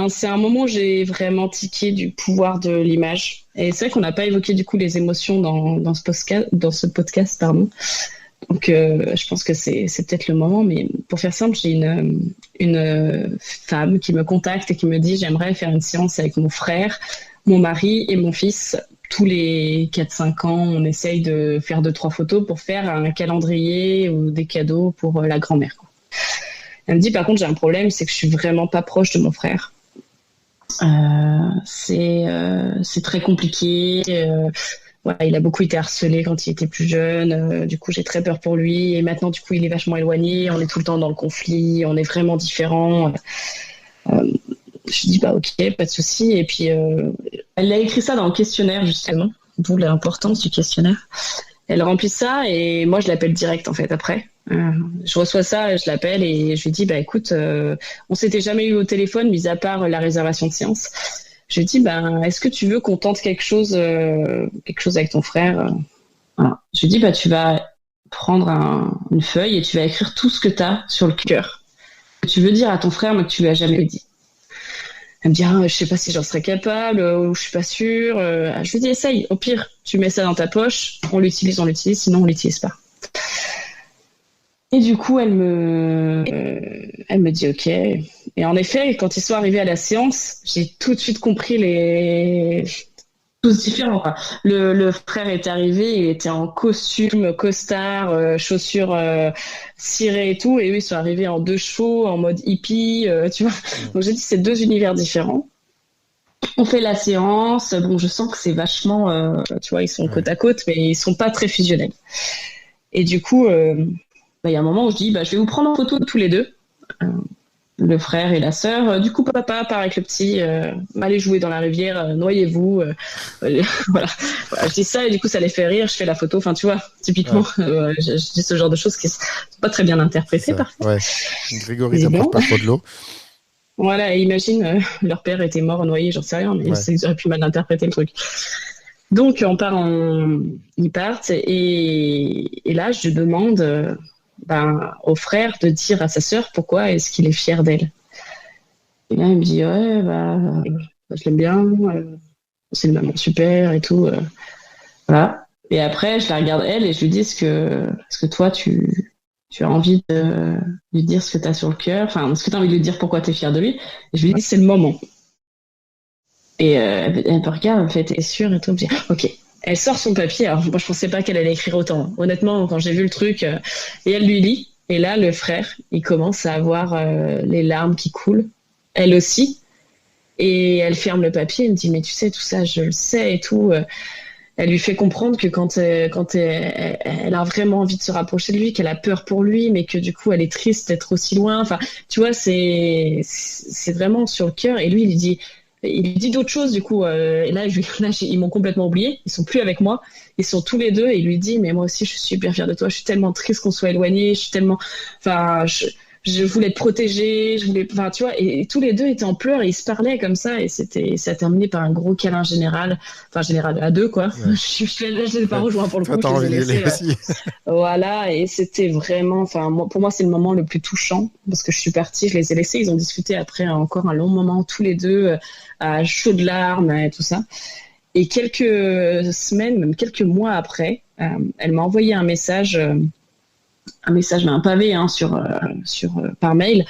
C'est un moment où j'ai vraiment tiqué du pouvoir de l'image. Et c'est vrai qu'on n'a pas évoqué du coup les émotions dans ce podcast, pardon. Donc je pense que c'est peut-être le moment, mais pour faire simple, j'ai une femme qui me contacte et qui me dit j'aimerais faire une séance avec mon frère, mon mari et mon fils. Tous les 4-5 ans, on essaye de faire 2-3 photos pour faire un calendrier ou des cadeaux pour la grand-mère, quoi. Elle me dit par contre j'ai un problème, c'est que je suis vraiment pas proche de mon frère. C'est très compliqué. Voilà, il a beaucoup été harcelé quand il était plus jeune. Du coup j'ai très peur pour lui et maintenant du coup il est vachement éloigné. On est tout le temps dans le conflit, on est vraiment différents. Je dis ok, pas de souci. Et puis elle a écrit ça dans le questionnaire justement, d'où l'importance du questionnaire. Elle remplit ça et moi je l'appelle direct en fait après. Je reçois ça, je l'appelle et je lui dis écoute, on s'était jamais eu au téléphone mis à part la réservation de séance. Je lui dis est-ce que tu veux qu'on tente quelque chose avec ton frère. Voilà. Je lui dis tu vas prendre une feuille et tu vas écrire tout ce que tu as sur le cœur que tu veux dire à ton frère mais que tu lui as jamais dit. Elle me dit je sais pas si j'en serais capable ou je suis pas sûre. Je lui dis essaye, au pire tu mets ça dans ta poche, on l'utilise, sinon on l'utilise pas. Et du coup elle me dit ok. Et en effet quand ils sont arrivés à la séance, j'ai tout de suite compris les tous différents quoi. Le frère est arrivé, il était en costume, costard, chaussures cirées et tout, et eux ils sont arrivés en 2 chevaux, en mode hippie, tu vois. Donc j'ai dit c'est 2 univers différents. On fait la séance, je sens que c'est vachement, tu vois, ils sont côte à côte, mais ils sont pas très fusionnels. Et du coup, il y a un moment où je dis je vais vous prendre en photo tous les deux. Le frère et la sœur. Du coup, papa part avec le petit, allez jouer dans la rivière, noyez-vous. Voilà. Je dis ça et du coup, ça les fait rire. Je fais la photo. Enfin, tu vois, typiquement, je dis ce genre de choses qui sont pas très bien interprétées parfois. Ouais. Grégory t'apporte pas trop de l'eau. Voilà, et imagine, leur père était mort noyé, j'en sais rien, mais ils auraient pu mal interpréter le truc. Donc, ils partent et là, je demande au frère de dire à sa sœur pourquoi est-ce qu'il est fier d'elle. Et là, il me dit je l'aime bien, c'est une maman super et tout. Voilà. Et après, je la regarde elle et je lui dis est-ce que toi tu as envie de lui dire ce que tu as sur le cœur, enfin, est-ce que tu as envie de lui dire pourquoi tu es fier de lui. Et je lui dis c'est le moment. Et elle me regarde, elle me fait t'es sûre et tout, elle me dit ok. Elle sort son papier. Alors, moi, je pensais pas qu'elle allait écrire autant. Honnêtement, quand j'ai vu le truc, et elle lui lit. Et là, le frère, il commence à avoir les larmes qui coulent. Elle aussi. Et elle ferme le papier. Elle me dit, mais tu sais, tout ça, je le sais et tout. Elle lui fait comprendre que quand elle a vraiment envie de se rapprocher de lui, qu'elle a peur pour lui, mais que du coup, elle est triste d'être aussi loin. Enfin, tu vois, c'est vraiment sur le cœur. Et lui, il lui dit d'autres choses du coup et là ils m'ont complètement oublié, ils sont plus avec moi, ils sont tous les deux et il lui dit mais moi aussi je suis super fière de toi, je suis tellement triste qu'on soit éloignés, je suis tellement je voulais te protéger, enfin tu vois, et tous les deux étaient en pleurs et ils se parlaient comme ça et ça a terminé par un gros câlin général à 2 quoi. Ouais. Je l'ai pas rejoint pour le coup, je les ai laissés, voilà, et c'était vraiment, pour moi c'est le moment le plus touchant parce que je suis partie, je les ai laissés, ils ont discuté après encore un long moment tous les deux à chaud de larmes et tout ça. Et quelques semaines, même quelques mois après, elle m'a envoyé un message, mais un pavé par mail,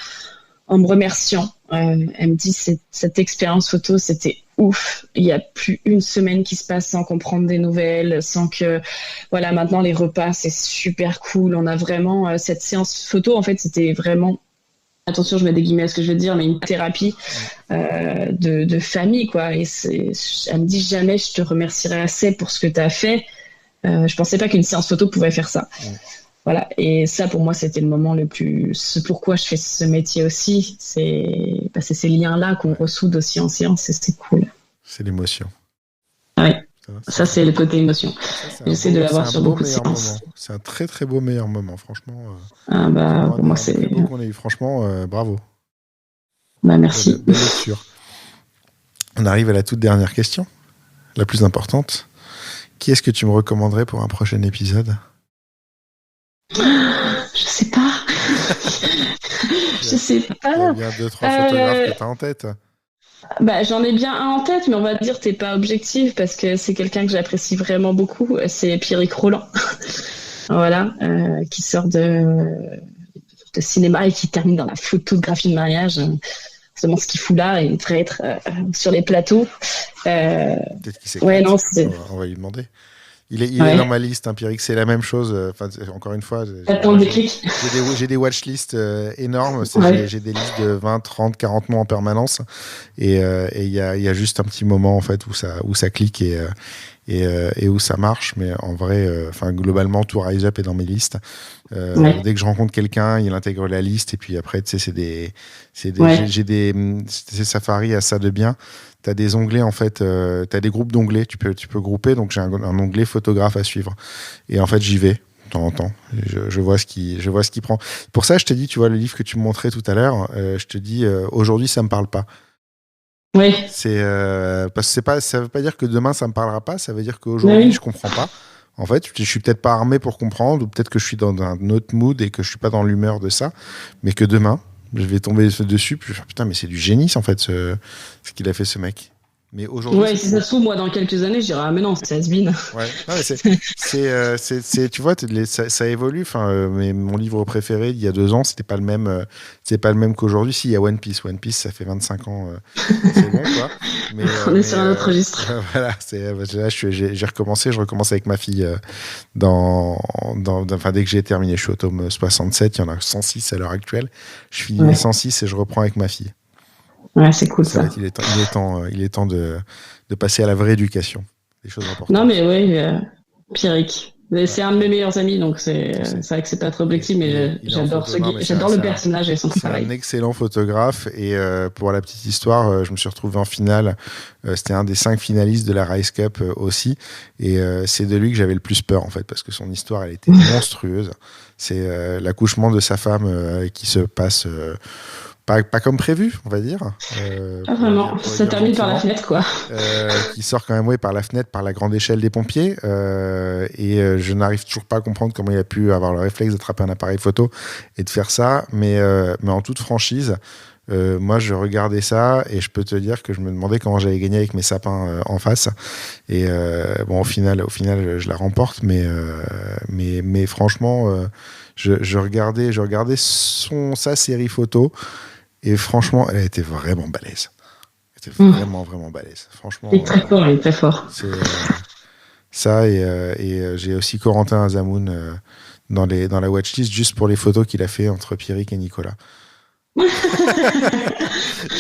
en me remerciant. Elle me dit cette expérience photo, c'était ouf. Il y a plus une semaine qui se passe sans qu'on prenne des nouvelles, sans que, voilà, maintenant les repas, c'est super cool. On a vraiment cette séance photo. En fait, c'était vraiment, attention, je mets des guillemets à ce que je veux dire, mais une thérapie de famille, quoi. Et elle me dit jamais je te remercierai assez pour ce que tu as fait. Je pensais pas qu'une séance photo pouvait faire ça. Voilà. Et ça, pour moi, c'était le moment le plus. C'est pourquoi je fais ce métier aussi. C'est ces liens-là qu'on ressoude aussi en séance et c'est cool. C'est l'émotion. Oui. Ça, c'est le côté émotion. J'essaie de l'avoir sur beaucoup de séances. C'est un très, très beau meilleur moment, franchement. Pour moi, c'est. Très beau qu'on a eu, franchement, bravo. Merci. Belle lecture. On arrive à la toute dernière question, la plus importante. Qui est-ce que tu me recommanderais pour un prochain épisode ? Je sais pas. Je sais pas. Il y a bien 2-3 photographes que tu as en tête. J'en ai bien un en tête, mais on va dire t'es pas objectif parce que c'est quelqu'un que j'apprécie vraiment beaucoup. C'est Pierrick Roland, voilà, qui sort de cinéma et qui termine dans la photographie de mariage. Seulement ce qu'il fout là, il devrait être sur les plateaux. Peut-être qu'il sait. Ouais, non, on va lui demander. Il est dans ma liste, Pierrick, c'est la même chose. Encore une fois, j'ai des watchlists énormes. J'ai des listes de 20, 30, 40 noms en permanence. Et il y a juste un petit moment en fait, où ça clique et où ça marche. Mais en vrai, globalement, tout Rise Up est dans mes listes. Dès que je rencontre quelqu'un, il intègre la liste. Et puis après, tu sais, j'ai des safaris à ça de bien. T'as des onglets en fait, t'as des groupes d'onglets, tu peux grouper, donc j'ai un onglet photographe à suivre. Et en fait j'y vais de temps en temps, je vois ce qui prend. Pour ça je t'ai dit, tu vois le livre que tu me montrais tout à l'heure, je te dis aujourd'hui ça me parle pas. Oui. C'est parce que ça veut pas dire que demain ça me parlera pas, ça veut dire qu'aujourd'hui je comprends pas. En fait, je suis peut-être pas armé pour comprendre, ou peut-être que je suis dans un autre mood et que je suis pas dans l'humeur de ça, mais que demain je vais tomber dessus, puis je vais faire putain, mais c'est du génie en fait ce qu'il a fait ce mec. Mais aujourd'hui. Ouais, si ça se trouve, moi dans quelques années, je dirais ah mais non, c'est has-been. Ouais, non, mais tu vois, ça évolue. Mais mon livre préféré il y a 2 ans, c'est pas le même qu'aujourd'hui. Si, il y a One Piece, ça fait 25 ans, c'est bon quoi. Mais, on est sur un autre registre. Voilà, là j'ai recommencé, je recommence avec ma fille dès que j'ai terminé, je suis au tome 67, il y en a 106 à l'heure actuelle. Je finis les 106 et je reprends avec ma fille. Ouais, c'est cool ça. Il est temps de passer à la vraie éducation. Des choses importantes. Non, mais oui, Pierrick. C'est un de mes meilleurs amis, donc c'est vrai que c'est pas trop objectif, mais j'adore le personnage et son travail. C'est un excellent photographe et pour la petite histoire, je me suis retrouvé en finale. C'était un des 5 finalistes de la Rise Cup aussi, et c'est de lui que j'avais le plus peur en fait, parce que son histoire elle était monstrueuse. C'est l'accouchement de sa femme qui se passe. Pas comme prévu, on va dire. Pas vraiment. Ça termine par la fenêtre, quoi. Qui sort quand même par la fenêtre, par la grande échelle des pompiers. Et je n'arrive toujours pas à comprendre comment il a pu avoir le réflexe d'attraper un appareil photo et de faire ça. Mais en toute franchise, moi, je regardais ça et je peux te dire que je me demandais comment j'allais gagner avec mes sapins en face. Et au final, je la remporte. Mais franchement, je regardais sa série photo. Et franchement, elle a été vraiment balèze. Elle était vraiment, vraiment balèze. Franchement, il est très fort. C'est ça, et j'ai aussi Corentin Azamoun dans la watchlist, juste pour les photos qu'il a fait entre Pierrick et Nicolas. Je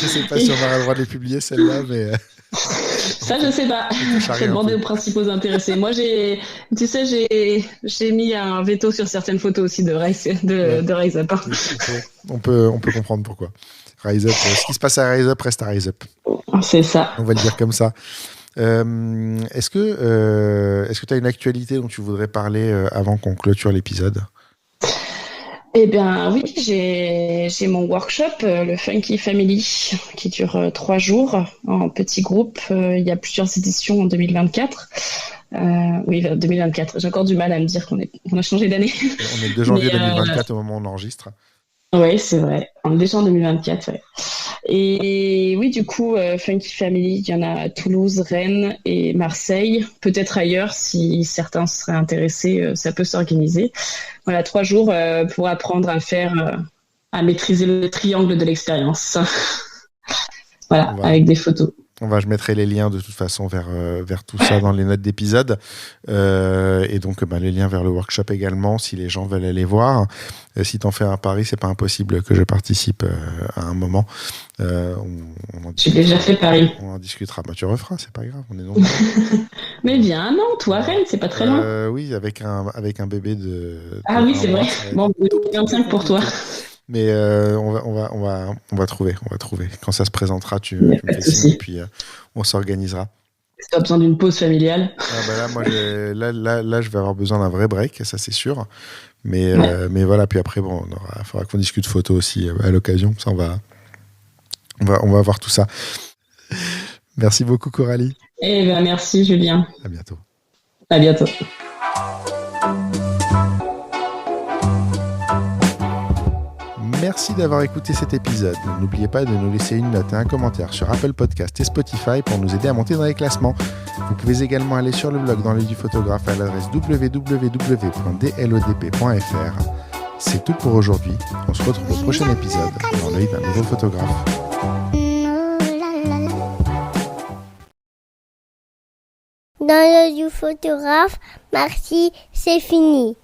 sais pas si on aura le droit de les publier, celle-là, mais... Ça, je sais pas. Je vais demander aux principaux intéressés. Moi, j'ai mis un veto sur certaines photos aussi de Rise Up. On peut comprendre pourquoi. Rise Up, ce qui se passe à Rise Up reste à Rise Up. C'est ça. On va le dire comme ça. Est-ce que tu as une actualité dont tu voudrais parler avant qu'on clôture l'épisode ? Eh bien oui, j'ai mon workshop, le Funky Family, qui dure 3 jours en petit groupe. Il y a plusieurs éditions en 2024. Oui, 2024. J'ai encore du mal à me dire qu'on a changé d'année. On est le 2 janvier 2024 au moment où on enregistre. Oui, c'est vrai. On est déjà en 2024, ouais. Et oui, du coup, Funky Family, il y en a à Toulouse, Rennes et Marseille. Peut-être ailleurs, si certains seraient intéressés, ça peut s'organiser. Voilà, 3 jours pour apprendre à maîtriser le triangle de l'expérience. Voilà, avec des photos. Je mettrai les liens de toute façon vers tout ça dans les notes d'épisode. Et donc, les liens vers le workshop également, si les gens veulent aller voir. Si t'en fais un à Paris, c'est pas impossible que je participe à un moment. J'ai déjà fait Paris. On en discutera. Tu referas, c'est pas grave, on est nombreux. Mais viens à Nantes ou à Rennes, c'est pas très loin. Oui, avec un bébé de. Ah oui, c'est vrai. Bon, 25 pour toi. Mais on va trouver. Quand ça se présentera, tu me fais signe et puis on s'organisera. Si tu as besoin d'une pause familiale. Là, je vais avoir besoin d'un vrai break, ça c'est sûr. Mais voilà, puis après, il faudra qu'on discute photo aussi à l'occasion. Ça, on va voir tout ça. Merci beaucoup, Coralie. Merci, Julien. À bientôt. À bientôt. Merci d'avoir écouté cet épisode. N'oubliez pas de nous laisser une note et un commentaire sur Apple Podcast et Spotify pour nous aider à monter dans les classements. Vous pouvez également aller sur le blog dans l'œil du photographe à l'adresse www.dlodp.fr. C'est tout pour aujourd'hui. On se retrouve au prochain épisode dans l'œil d'un nouveau photographe. Dans l'œil du photographe, merci, c'est fini.